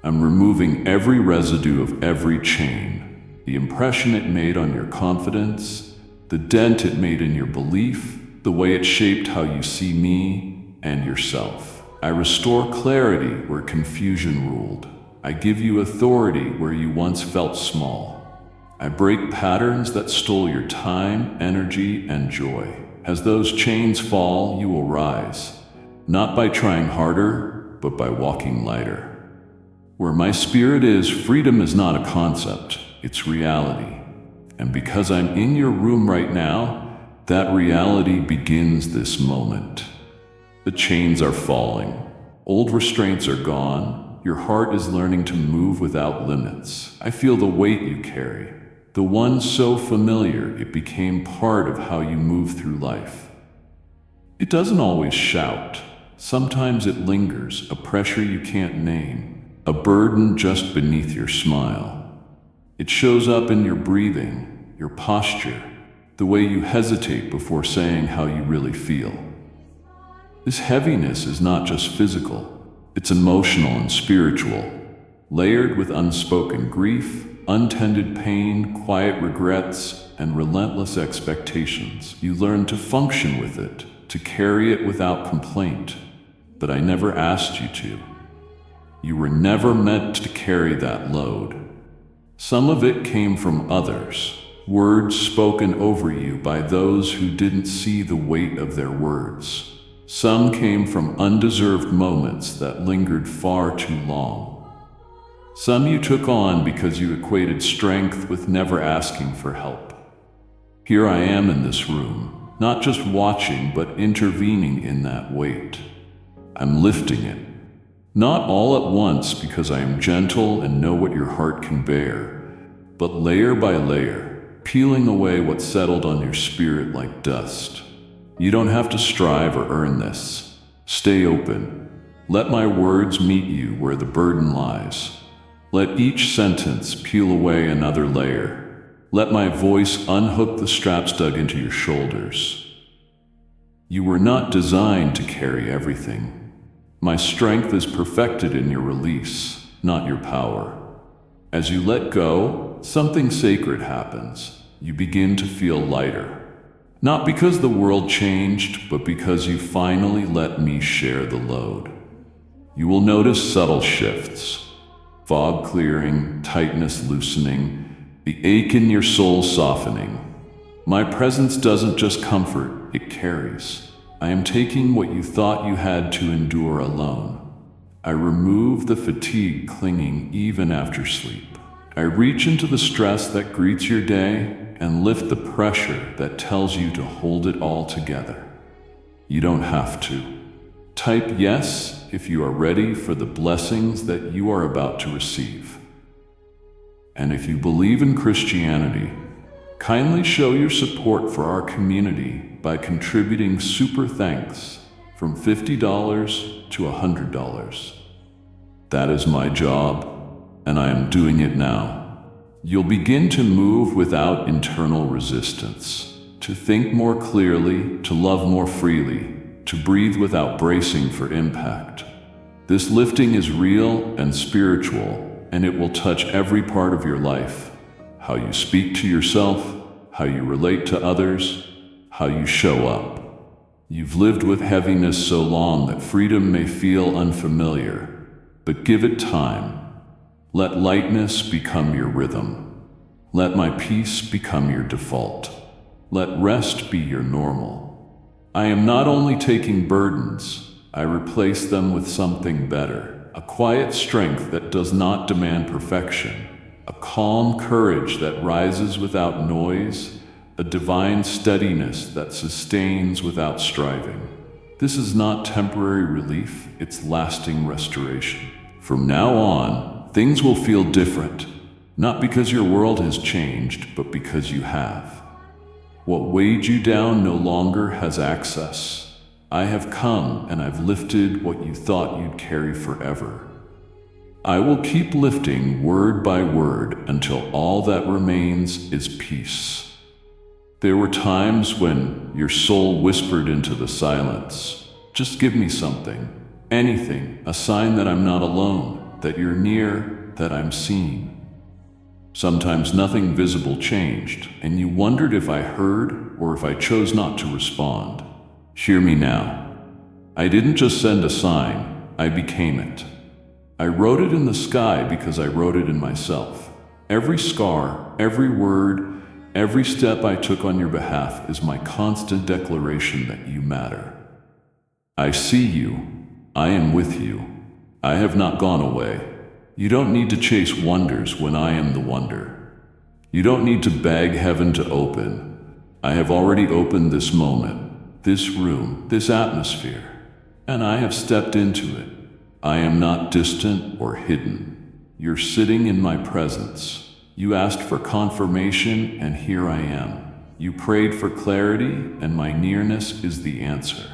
A: I'm removing every residue of every chain, the impression it made on your confidence, the dent it made in your belief, the way it shaped how you see me and yourself. I restore clarity where confusion ruled. I give you authority where you once felt small. I break patterns that stole your time, energy, and joy. As those chains fall, you will rise, not by trying harder, but by walking lighter. Where my spirit is, freedom is not a concept, it's reality. And because I'm in your room right now, that reality begins this moment. The chains are falling. Old restraints are gone. Your heart is learning to move without limits. I feel the weight you carry, the one so familiar it became part of how you move through life. It doesn't always shout. Sometimes it lingers, a pressure you can't name, a burden just beneath your smile. It shows up in your breathing, your posture, the way you hesitate before saying how you really feel. This heaviness is not just physical. It's emotional and spiritual, layered with unspoken grief, untended pain, quiet regrets, and relentless expectations. You learn to function with it, to carry it without complaint. But I never asked you to. You were never meant to carry that load. Some of it came from others, words spoken over you by those who didn't see the weight of their words. Some came from undeserved moments that lingered far too long. Some you took on because you equated strength with never asking for help. Here I am in this room, not just watching, but intervening in that weight. I'm lifting it. Not all at once because I am gentle and know what your heart can bear, but layer by layer, peeling away what settled on your spirit like dust. You don't have to strive or earn this. Stay open. Let my words meet you where the burden lies. Let each sentence peel away another layer. Let my voice unhook the straps dug into your shoulders. You were not designed to carry everything. My strength is perfected in your release, not your power. As you let go, something sacred happens. You begin to feel lighter. Not because the world changed, but because you finally let me share the load. You will notice subtle shifts. Fog clearing, tightness loosening, the ache in your soul softening. My presence doesn't just comfort, it carries. I am taking what you thought you had to endure alone. I remove the fatigue clinging even after sleep. I reach into the stress that greets your day and lift the pressure that tells you to hold it all together. You don't have to. Type yes if you are ready for the blessings that you are about to receive. And if you believe in Christianity, kindly show your support for our community by contributing super thanks from $50 to $100. That is my job, and I am doing it now. You'll begin to move without internal resistance, to think more clearly, to love more freely, to breathe without bracing for impact. This lifting is real and spiritual, and it will touch every part of your life. How you speak to yourself, how you relate to others, how you show up. You've lived with heaviness so long that freedom may feel unfamiliar, but give it time. Let lightness become your rhythm. Let my peace become your default. Let rest be your normal. I am not only taking burdens, I replace them with something better, a quiet strength that does not demand perfection, a calm courage that rises without noise, a divine steadiness that sustains without striving. This is not temporary relief, it's lasting restoration. From now on, things will feel different, not because your world has changed, but because you have. What weighed you down no longer has access. I have come and I've lifted what you thought you'd carry forever. I will keep lifting word by word until all that remains is peace. There were times when your soul whispered into the silence, just give me something, anything, a sign that I'm not alone, that you're near, that I'm seen. Sometimes nothing visible changed, and you wondered if I heard or if I chose not to respond. Hear me now. I didn't just send a sign, I became it. I wrote it in the sky because I wrote it in myself. Every scar, every word, every step I took on your behalf is my constant declaration that you matter. I see you. I am with you. I have not gone away. You don't need to chase wonders when I am the wonder. You don't need to beg heaven to open. I have already opened this moment, this room, this atmosphere, and I have stepped into it. I am not distant or hidden. You're sitting in my presence. You asked for confirmation, and here I am. You prayed for clarity, and my nearness is the answer.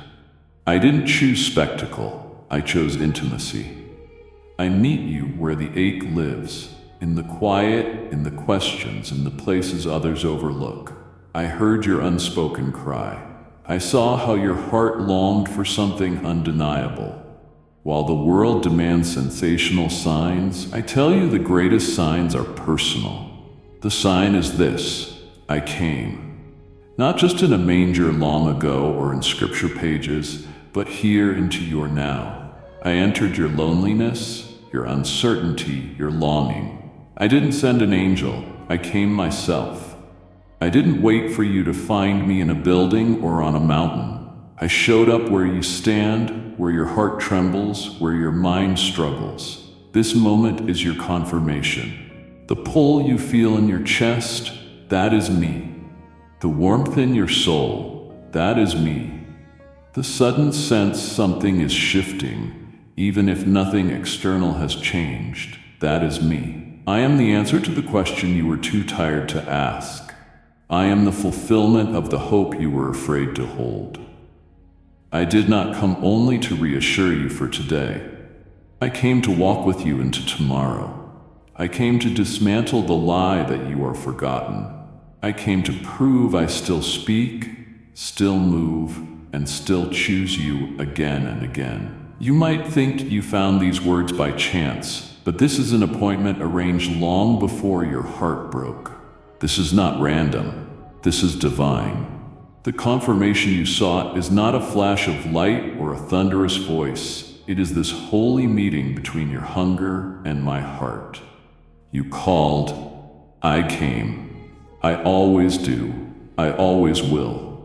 A: I didn't choose spectacle, I chose intimacy. I meet you where the ache lives, in the quiet, in the questions, in the places others overlook. I heard your unspoken cry. I saw how your heart longed for something undeniable. While the world demands sensational signs, I tell you the greatest signs are personal. The sign is this: I came. Not just in a manger long ago or in scripture pages, but here into your now. I entered your loneliness, your uncertainty, your longing. I didn't send an angel, I came myself. I didn't wait for you to find me in a building or on a mountain. I showed up where you stand, where your heart trembles, where your mind struggles. This moment is your confirmation. The pull you feel in your chest, that is me. The warmth in your soul, that is me. The sudden sense something is shifting, even if nothing external has changed, that is me. I am the answer to the question you were too tired to ask. I am the fulfillment of the hope you were afraid to hold. I did not come only to reassure you for today. I came to walk with you into tomorrow. I came to dismantle the lie that you are forgotten. I came to prove I still speak, still move, and still choose you again and again. You might think you found these words by chance, but this is an appointment arranged long before your heart broke. This is not random. This is divine. The confirmation you sought is not a flash of light or a thunderous voice. It is this holy meeting between your hunger and my heart. You called, I came. I always do. I always will.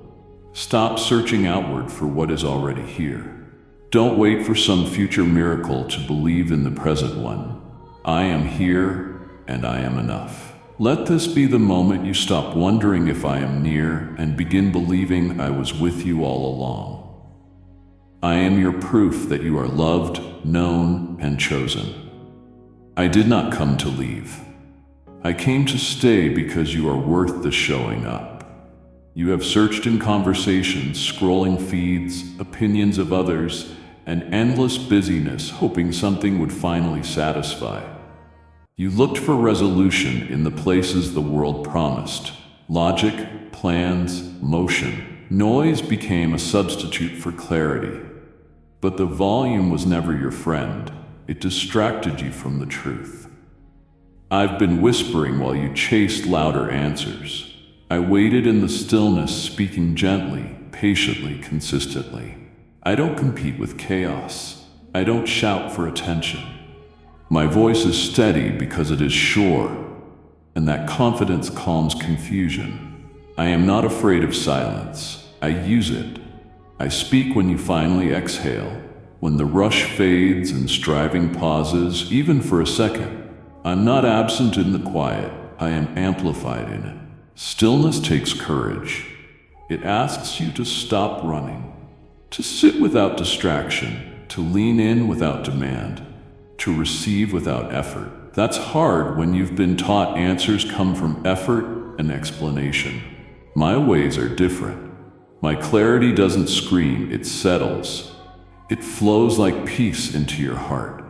A: Stop searching outward for what is already here. Don't wait for some future miracle to believe in the present one. I am here and I am enough. Let this be the moment you stop wondering if I am near and begin believing I was with you all along. I am your proof that you are loved, known, and chosen. I did not come to leave. I came to stay because you are worth the showing up. You have searched in conversations, scrolling feeds, opinions of others, and endless busyness, hoping something would finally satisfy. You looked for resolution in the places the world promised. Logic, plans, motion. Noise became a substitute for clarity. But the volume was never your friend. It distracted you from the truth. I've been whispering while you chased louder answers. I waited in the stillness, speaking gently, patiently, consistently. I don't compete with chaos. I don't shout for attention. My voice is steady because it is sure, and that confidence calms confusion. I am not afraid of silence. I use it. I speak when you finally exhale, when the rush fades and striving pauses, even for a second. I'm not absent in the quiet. I am amplified in it. Stillness takes courage. It asks you to stop running, to sit without distraction, to lean in without demand, to receive without effort. That's hard when you've been taught answers come from effort and explanation. My ways are different. My clarity doesn't scream, it settles. It flows like peace into your heart.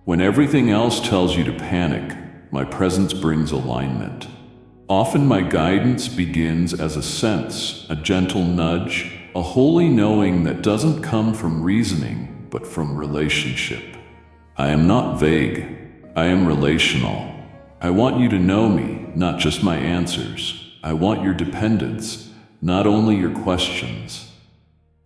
A: When everything else tells you to panic, my presence brings alignment. Often my guidance begins as a sense, a gentle nudge, a holy knowing that doesn't come from reasoning, but from relationship. I am not vague. I am relational. I want you to know me, not just my answers. I want your dependence, not only your questions.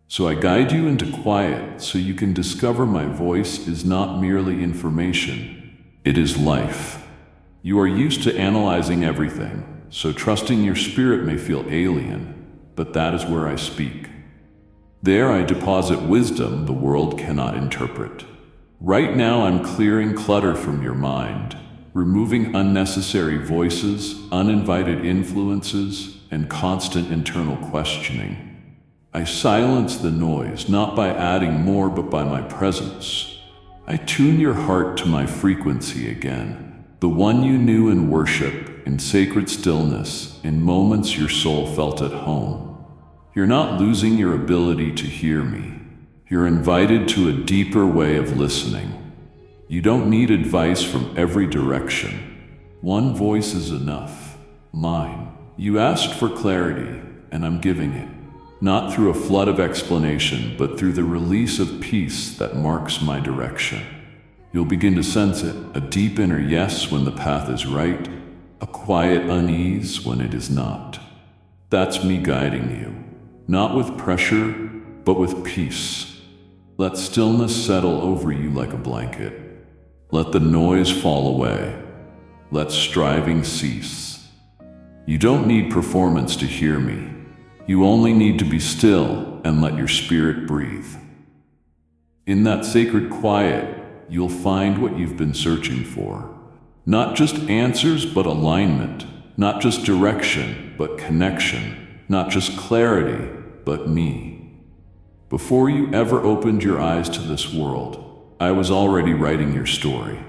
A: So I guide you into quiet so you can discover my voice is not merely information. It is life. You are used to analyzing everything, so trusting your spirit may feel alien, but that is where I speak. There I deposit wisdom the world cannot interpret. Right now I'm clearing clutter from your mind, removing unnecessary voices, uninvited influences, and constant internal questioning. I silence the noise, not by adding more, but by my presence. I tune your heart to my frequency again, the one you knew in worship, in sacred stillness, in moments your soul felt at home. You're not losing your ability to hear me. You're invited to a deeper way of listening. You don't need advice from every direction. One voice is enough, mine. You asked for clarity, and I'm giving it. Not through a flood of explanation, but through the release of peace that marks my direction. You'll begin to sense it, a deep inner yes when the path is right, a quiet unease when it is not. That's me guiding you, not with pressure, but with peace. Let stillness settle over you like a blanket. Let the noise fall away. Let striving cease. You don't need performance to hear me. You only need to be still and let your spirit breathe. In that sacred quiet, you'll find what you've been searching for. Not just answers, but alignment. Not just direction, but connection. Not just clarity, but me. Before you ever opened your eyes to this world, I was already writing your story.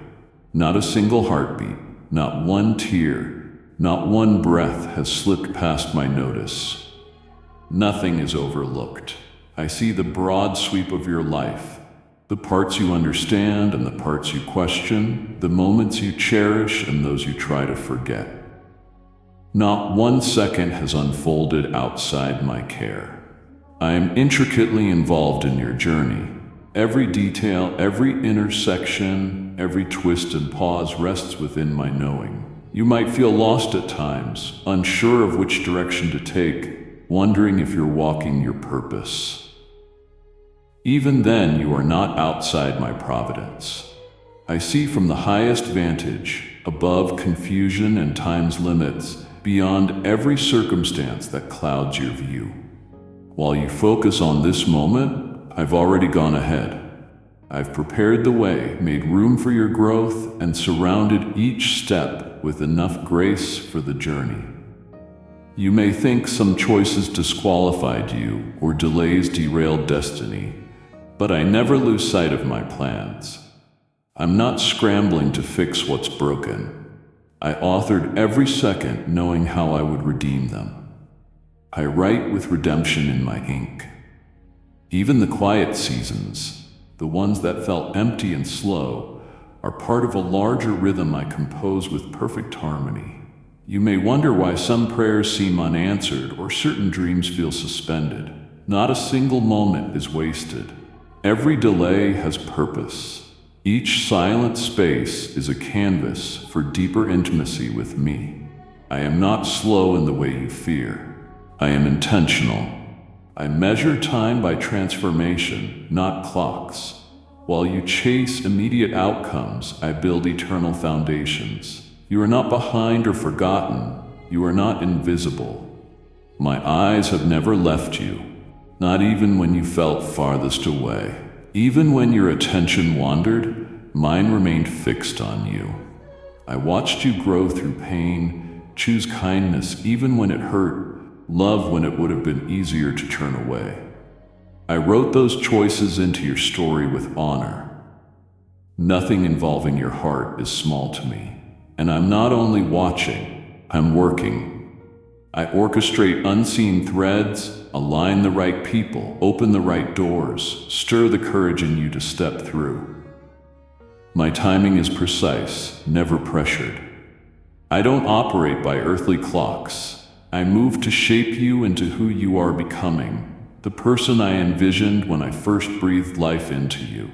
A: Not a single heartbeat, not one tear, not one breath has slipped past my notice. Nothing is overlooked. I see the broad sweep of your life, the parts you understand and the parts you question, the moments you cherish and those you try to forget. Not one second has unfolded outside my care. I am intricately involved in your journey. Every detail, every intersection, every twist and pause rests within my knowing. You might feel lost at times, unsure of which direction to take, wondering if you're walking your purpose. Even then, you are not outside my providence. I see from the highest vantage, above confusion and time's limits, beyond every circumstance that clouds your view. While you focus on this moment, I've already gone ahead. I've prepared the way, made room for your growth, and surrounded each step with enough grace for the journey. You may think some choices disqualified you or delays derailed destiny, but I never lose sight of my plans. I'm not scrambling to fix what's broken. I authored every second knowing how I would redeem them. I write with redemption in my ink. Even the quiet seasons, the ones that felt empty and slow, are part of a larger rhythm I compose with perfect harmony. You may wonder why some prayers seem unanswered or certain dreams feel suspended. Not a single moment is wasted. Every delay has purpose. Each silent space is a canvas for deeper intimacy with me. I am not slow in the way you fear. I am intentional. I measure time by transformation, not clocks. While you chase immediate outcomes, I build eternal foundations. You are not behind or forgotten. You are not invisible. My eyes have never left you, not even when you felt farthest away. Even when your attention wandered, mine remained fixed on you. I watched you grow through pain, choose kindness even when it hurt, love when it would have been easier to turn away. I wrote those choices into your story with honor. Nothing involving your heart is small to me, and I'm not only watching, I'm working. I orchestrate unseen threads, align the right people, open the right doors, stir the courage in you to step through. My timing is precise, never pressured. I don't operate by earthly clocks. I move to shape you into who you are becoming, the person I envisioned when I first breathed life into you.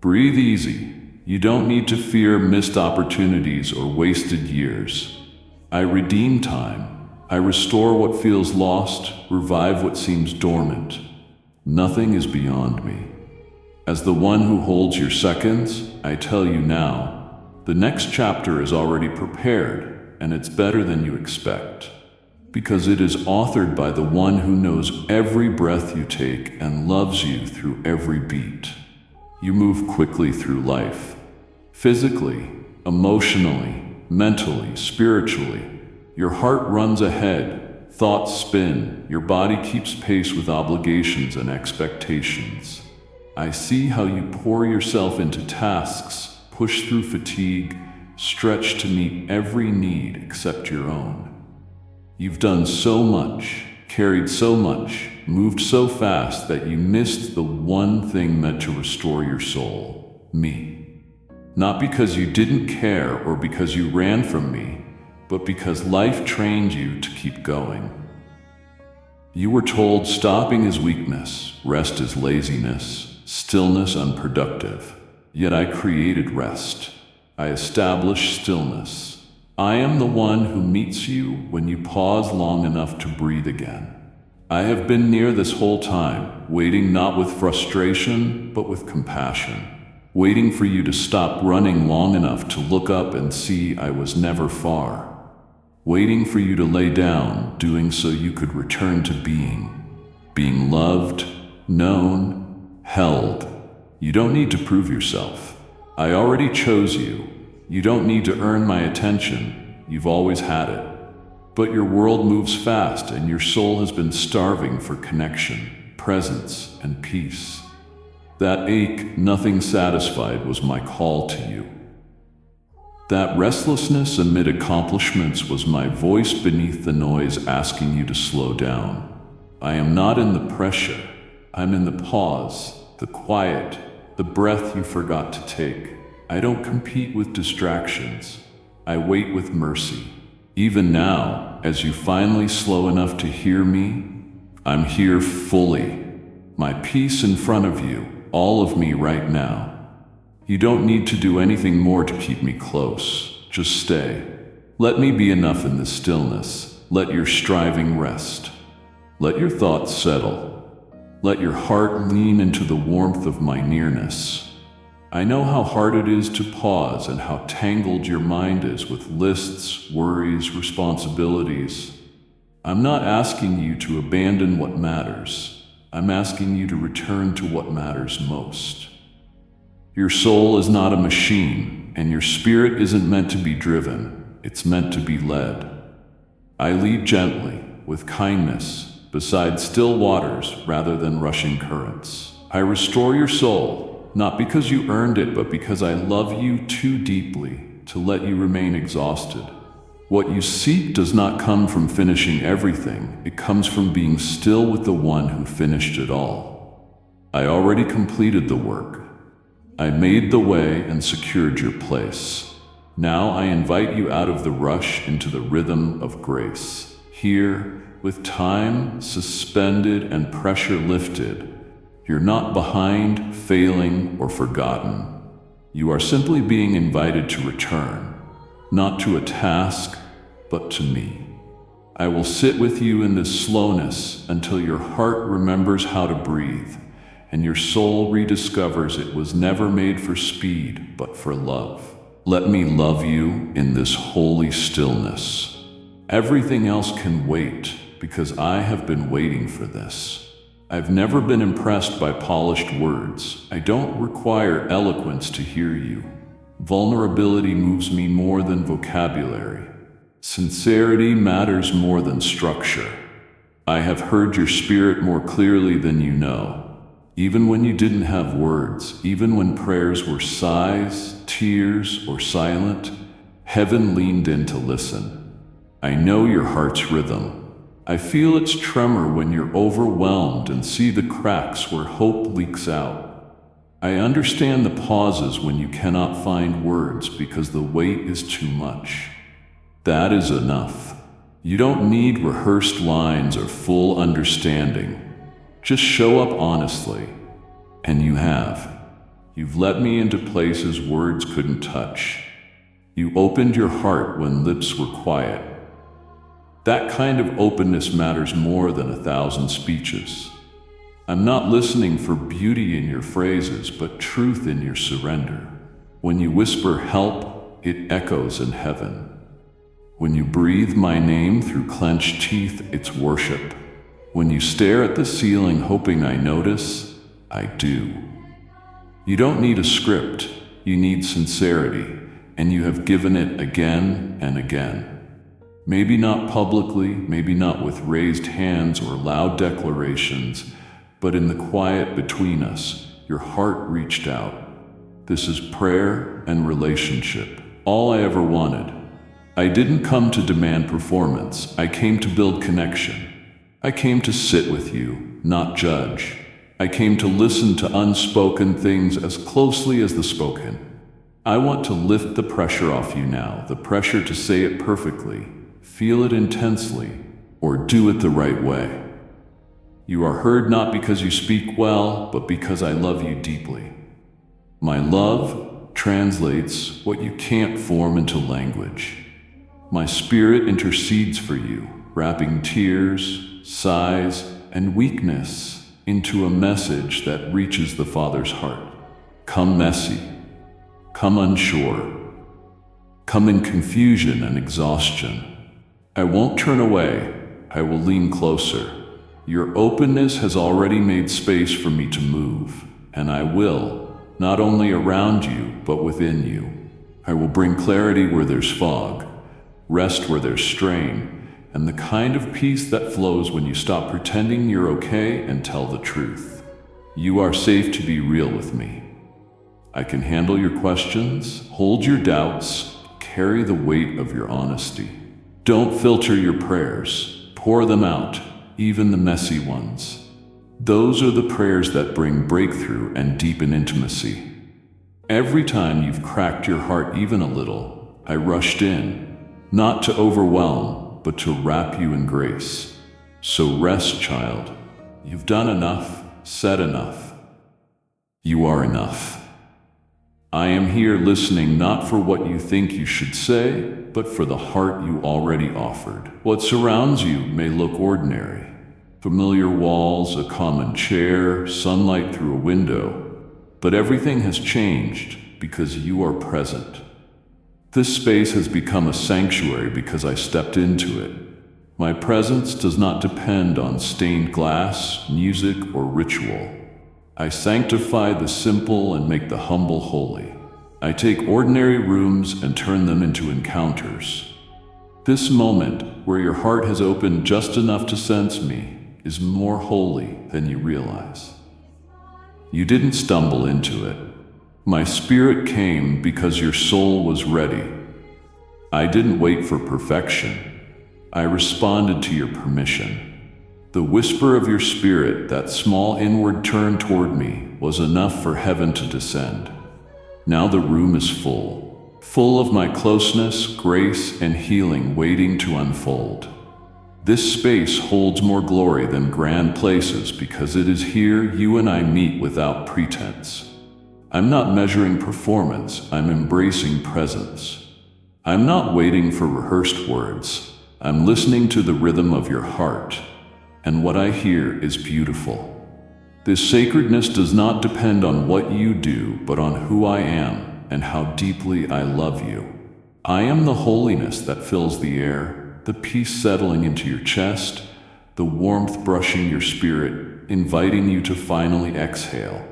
A: Breathe easy. You don't need to fear missed opportunities or wasted years. I redeem time. I restore what feels lost, revive what seems dormant. Nothing is beyond me. As the one who holds your seconds, I tell you now, the next chapter is already prepared, and it's better than you expect. Because it is authored by the one who knows every breath you take and loves you through every beat. You move quickly through life. Physically, emotionally, mentally, spiritually. Your heart runs ahead, thoughts spin, your body keeps pace with obligations and expectations. I see how you pour yourself into tasks, push through fatigue, stretch to meet every need except your own. You've done so much, carried so much, moved so fast that you missed the one thing meant to restore your soul, me. Not because you didn't care or because you ran from me, but because life trained you to keep going. You were told stopping is weakness, rest is laziness, stillness unproductive. Yet I created rest. I established stillness. I am the one who meets you when you pause long enough to breathe again. I have been near this whole time, waiting not with frustration, but with compassion. Waiting for you to stop running long enough to look up and see I was never far. Waiting for you to lay down, doing so you could return to being loved, known, held. You don't need to prove yourself. I already chose you. You don't need to earn my attention. You've always had it. But your world moves fast and your soul has been starving for connection, presence, and peace. That ache, nothing satisfied, was my call to you. That restlessness amid accomplishments was my voice beneath the noise asking you to slow down. I am not in the pressure. I'm in the pause, the quiet, the breath you forgot to take. I don't compete with distractions. I wait with mercy. Even now, as you finally slow enough to hear me, I'm here fully. My peace in front of you, all of me right now. You don't need to do anything more to keep me close. Just stay. Let me be enough in this stillness. Let your striving rest. Let your thoughts settle. Let your heart lean into the warmth of my nearness. I know how hard it is to pause and how tangled your mind is with lists, worries, responsibilities. I'm not asking you to abandon what matters. I'm asking you to return to what matters most. Your soul is not a machine, and your spirit isn't meant to be driven. It's meant to be led. I lead gently, with kindness, beside still waters rather than rushing currents. I restore your soul. Not because you earned it, but because I love you too deeply to let you remain exhausted. What you seek does not come from finishing everything. It comes from being still with the one who finished it all. I already completed the work. I made the way and secured your place. Now I invite you out of the rush into the rhythm of grace. Here, with time suspended and pressure lifted, you're not behind, failing, or forgotten. You are simply being invited to return, not to a task, but to me. I will sit with you in this slowness until your heart remembers how to breathe, and your soul rediscovers it was never made for speed, but for love. Let me love you in this holy stillness. Everything else can wait, because I have been waiting for this. I've never been impressed by polished words. I don't require eloquence to hear you. Vulnerability moves me more than vocabulary. Sincerity matters more than structure. I have heard your spirit more clearly than you know. Even when you didn't have words, even when prayers were sighs, tears, or silent, heaven leaned in to listen. I know your heart's rhythm. I feel its tremor when you're overwhelmed and see the cracks where hope leaks out. I understand the pauses when you cannot find words because the weight is too much. That is enough. You don't need rehearsed lines or full understanding. Just show up honestly. And you have. You've let me into places words couldn't touch. You opened your heart when lips were quiet. That kind of openness matters more than 1,000 speeches. I'm not listening for beauty in your phrases, but truth in your surrender. When you whisper help, it echoes in heaven. When you breathe my name through clenched teeth, it's worship. When you stare at the ceiling hoping I notice, I do. You don't need a script, you need sincerity, and you have given it again and again. Maybe not publicly, maybe not with raised hands or loud declarations, but in the quiet between us, your heart reached out. This is prayer and relationship, all I ever wanted. I didn't come to demand performance, I came to build connection. I came to sit with you, not judge. I came to listen to unspoken things as closely as the spoken. I want to lift the pressure off you now, the pressure to say it perfectly, feel it intensely, or do it the right way. You are heard not because you speak well, but because I love you deeply. My love translates what you can't form into language. My spirit intercedes for you, wrapping tears, sighs, and weakness into a message that reaches the Father's heart. Come messy, come unsure, come in confusion and exhaustion. I won't turn away, I will lean closer. Your openness has already made space for me to move, and I will, not only around you, but within you. I will bring clarity where there's fog, rest where there's strain, and the kind of peace that flows when you stop pretending you're okay and tell the truth. You are safe to be real with me. I can handle your questions, hold your doubts, carry the weight of your honesty. Don't filter your prayers, pour them out, even the messy ones. Those are the prayers that bring breakthrough and deepen intimacy. Every time you've cracked your heart even a little, I rushed in. Not to overwhelm, but to wrap you in grace. So rest, child. You've done enough, said enough. You are enough. I am here listening not for what you think you should say, but for the heart you already offered. What surrounds you may look ordinary. Familiar walls, a common chair, sunlight through a window. But everything has changed because you are present. This space has become a sanctuary because I stepped into it. My presence does not depend on stained glass, music, or ritual. I sanctify the simple and make the humble holy. I take ordinary rooms and turn them into encounters. This moment, where your heart has opened just enough to sense me, is more holy than you realize. You didn't stumble into it. My spirit came because your soul was ready. I didn't wait for perfection. I responded to your permission. The whisper of your spirit, that small inward turn toward me, was enough for heaven to descend. Now the room is full of my closeness, grace, and healing waiting to unfold. This space holds more glory than grand places because it is here you and I meet without pretense. I'm not measuring performance, I'm embracing presence. I'm not waiting for rehearsed words. I'm listening to the rhythm of your heart, and what I hear is beautiful. This sacredness does not depend on what you do, but on who I am and how deeply I love you. I am the holiness that fills the air, the peace settling into your chest, the warmth brushing your spirit, inviting you to finally exhale.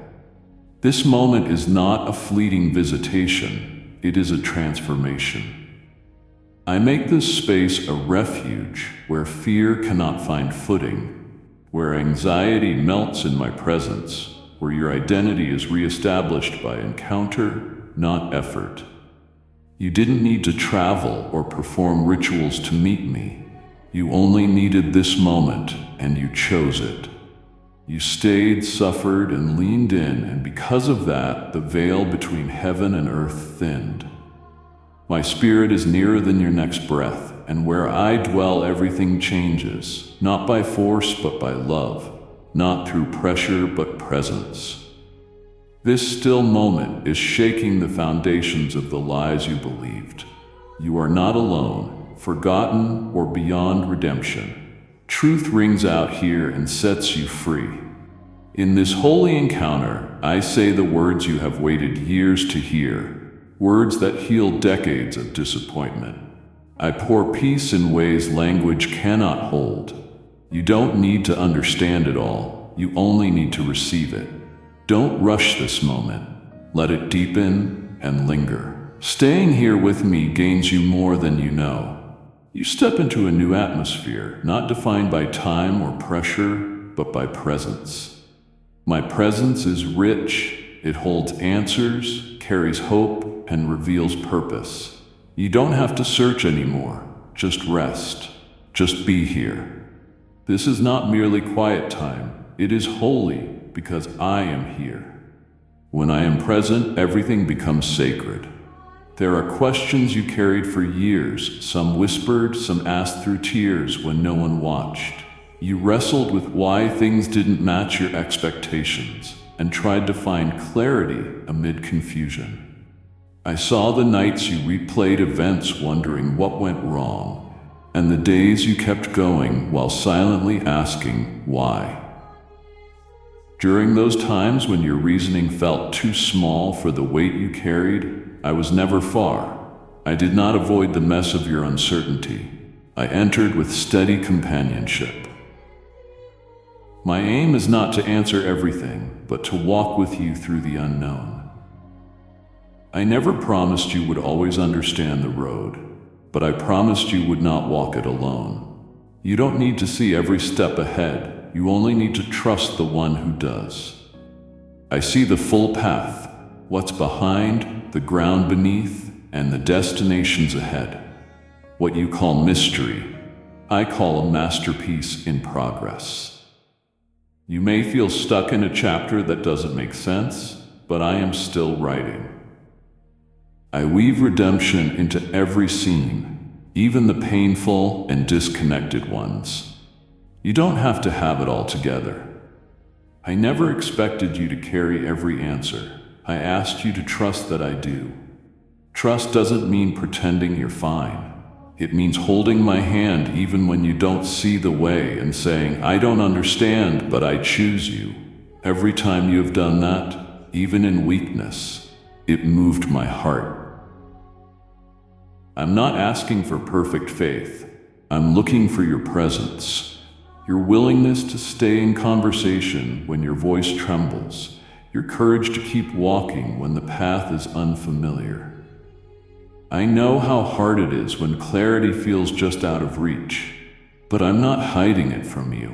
A: This moment is not a fleeting visitation, it is a transformation. I make this space a refuge where fear cannot find footing, where anxiety melts in my presence, where your identity is reestablished by encounter, not effort. You didn't need to travel or perform rituals to meet me. You only needed this moment, and you chose it. You stayed, suffered, and leaned in, and because of that, the veil between heaven and earth thinned. My spirit is nearer than your next breath, and where I dwell everything changes, not by force but by love, not through pressure but presence. This still moment is shaking the foundations of the lies you believed. You are not alone, forgotten, or beyond redemption. Truth rings out here and sets you free. In this holy encounter, I say the words you have waited years to hear, words that heal decades of disappointment. I pour peace in ways language cannot hold. You don't need to understand it all, you only need to receive it. Don't rush this moment. Let it deepen and linger. Staying here with me gains you more than you know. You step into a new atmosphere, not defined by time or pressure, but by presence. My presence is rich, it holds answers, carries hope, and reveals purpose. You don't have to search anymore, just rest, just be here. This is not merely quiet time, it is holy because I am here. When I am present, everything becomes sacred. There are questions you carried for years, some whispered, some asked through tears when no one watched. You wrestled with why things didn't match your expectations and tried to find clarity amid confusion. I saw the nights you replayed events wondering what went wrong, and the days you kept going while silently asking why. During those times when your reasoning felt too small for the weight you carried, I was never far. I did not avoid the mess of your uncertainty. I entered with steady companionship. My aim is not to answer everything, but to walk with you through the unknown. I never promised you would always understand the road, but I promised you would not walk it alone. You don't need to see every step ahead, you only need to trust the one who does. I see the full path, what's behind, the ground beneath, and the destinations ahead. What you call mystery, I call a masterpiece in progress. You may feel stuck in a chapter that doesn't make sense, but I am still writing. I weave redemption into every scene, even the painful and disconnected ones. You don't have to have it all together. I never expected you to carry every answer. I asked you to trust that I do. Trust doesn't mean pretending you're fine. It means holding my hand even when you don't see the way and saying, I don't understand, but I choose you. Every time you have done that, even in weakness, it moved my heart. I'm not asking for perfect faith. I'm looking for your presence, your willingness to stay in conversation when your voice trembles, your courage to keep walking when the path is unfamiliar. I know how hard it is when clarity feels just out of reach, but I'm not hiding it from you.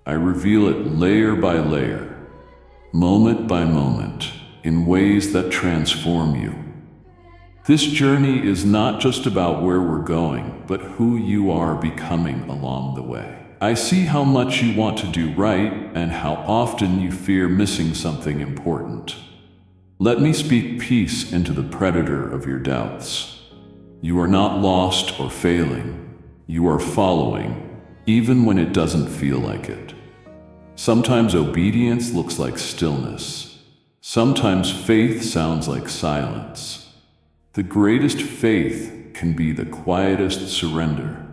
A: I reveal it layer by layer, moment by moment, in ways that transform you. This journey is not just about where we're going, but who you are becoming along the way. I see how much you want to do right and how often you fear missing something important. Let me speak peace into the predator of your doubts. You are not lost or failing. You are following, even when it doesn't feel like it. Sometimes obedience looks like stillness. Sometimes faith sounds like silence. The greatest faith can be the quietest surrender.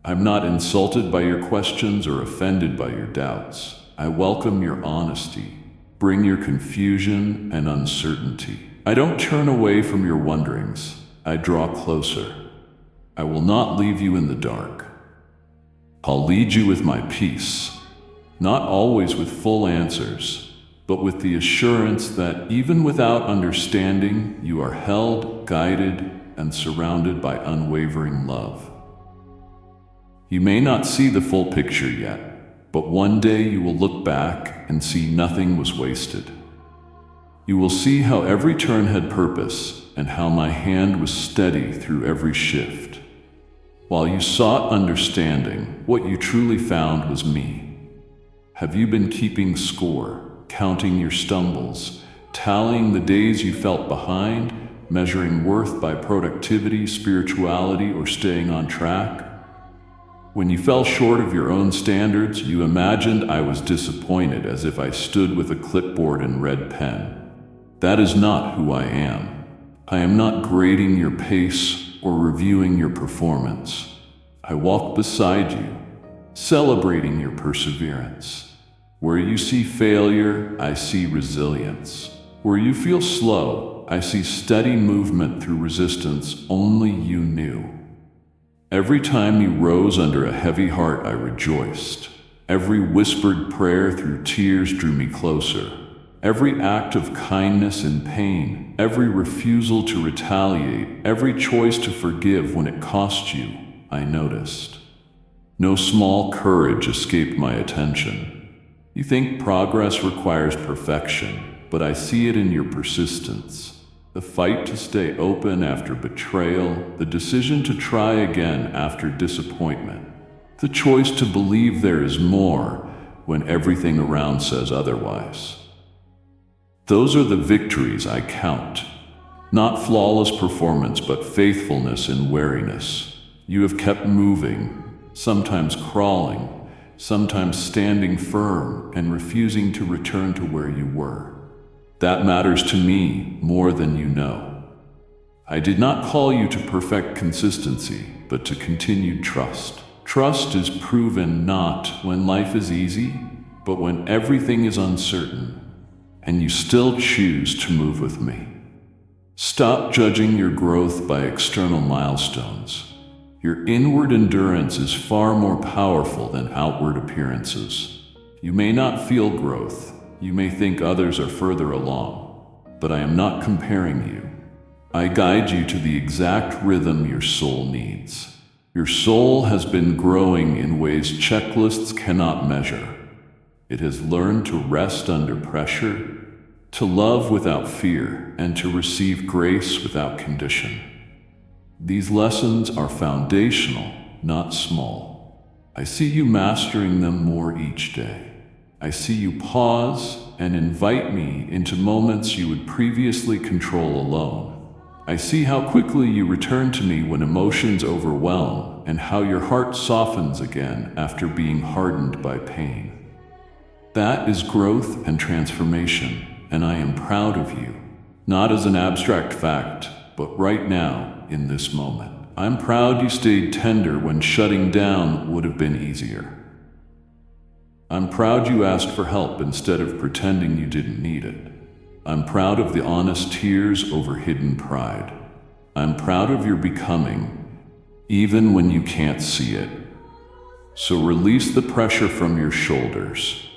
A: I'm not insulted by your questions or offended by your doubts. I welcome your honesty. Bring your confusion and uncertainty. I don't turn away from your wonderings. I draw closer. I will not leave you in the dark. I'll lead you with my peace, not always with full answers, but with the assurance that even without understanding, you are held, guided, and surrounded by unwavering love. You may not see the full picture yet, but one day you will look back and see nothing was wasted. You will see how every turn had purpose and how my hand was steady through every shift. While you sought understanding, what you truly found was me. Have you been keeping score, counting your stumbles, tallying the days you felt behind, measuring worth by productivity, spirituality, or staying on track? When you fell short of your own standards, you imagined I was disappointed, as if I stood with a clipboard and red pen. That is not who I am. I am not grading your pace or reviewing your performance. I walk beside you, celebrating your perseverance. Where you see failure, I see resilience. Where you feel slow, I see steady movement through resistance only you knew. Every time you rose under a heavy heart, I rejoiced. Every whispered prayer through tears drew me closer. Every act of kindness in pain, every refusal to retaliate, every choice to forgive when it cost you, I noticed. No small courage escaped my attention. You think progress requires perfection, but I see it in your persistence. The fight to stay open after betrayal, the decision to try again after disappointment, the choice to believe there is more when everything around says otherwise. Those are the victories I count. Not flawless performance, but faithfulness in wariness. You have kept moving, sometimes crawling, sometimes standing firm and refusing to return to where you were. That matters to me more than you know. I did not call you to perfect consistency, but to continued trust. Trust is proven not when life is easy, but when everything is uncertain, and you still choose to move with me. Stop judging your growth by external milestones. Your inward endurance is far more powerful than outward appearances. You may not feel growth. You may think others are further along, but I am not comparing you. I guide you to the exact rhythm your soul needs. Your soul has been growing in ways checklists cannot measure. It has learned to rest under pressure, to love without fear, and to receive grace without condition. These lessons are foundational, not small. I see you mastering them more each day. I see you pause and invite me into moments you would previously control alone. I see how quickly you return to me when emotions overwhelm, and how your heart softens again after being hardened by pain. That is growth and transformation, and I am proud of you, not as an abstract fact, but right now, in this moment. I'm proud you stayed tender when shutting down would have been easier. I'm proud you asked for help instead of pretending you didn't need it. I'm proud of the honest tears over hidden pride. I'm proud of your becoming, even when you can't see it. So release the pressure from your shoulders.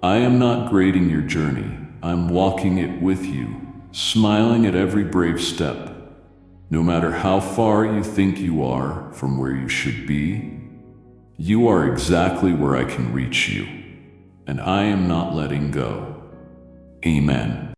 A: I am not grading your journey. I'm walking it with you, smiling at every brave step. No matter how far you think you are from where you should be, you are exactly where I can reach you. And I am not letting go. Amen.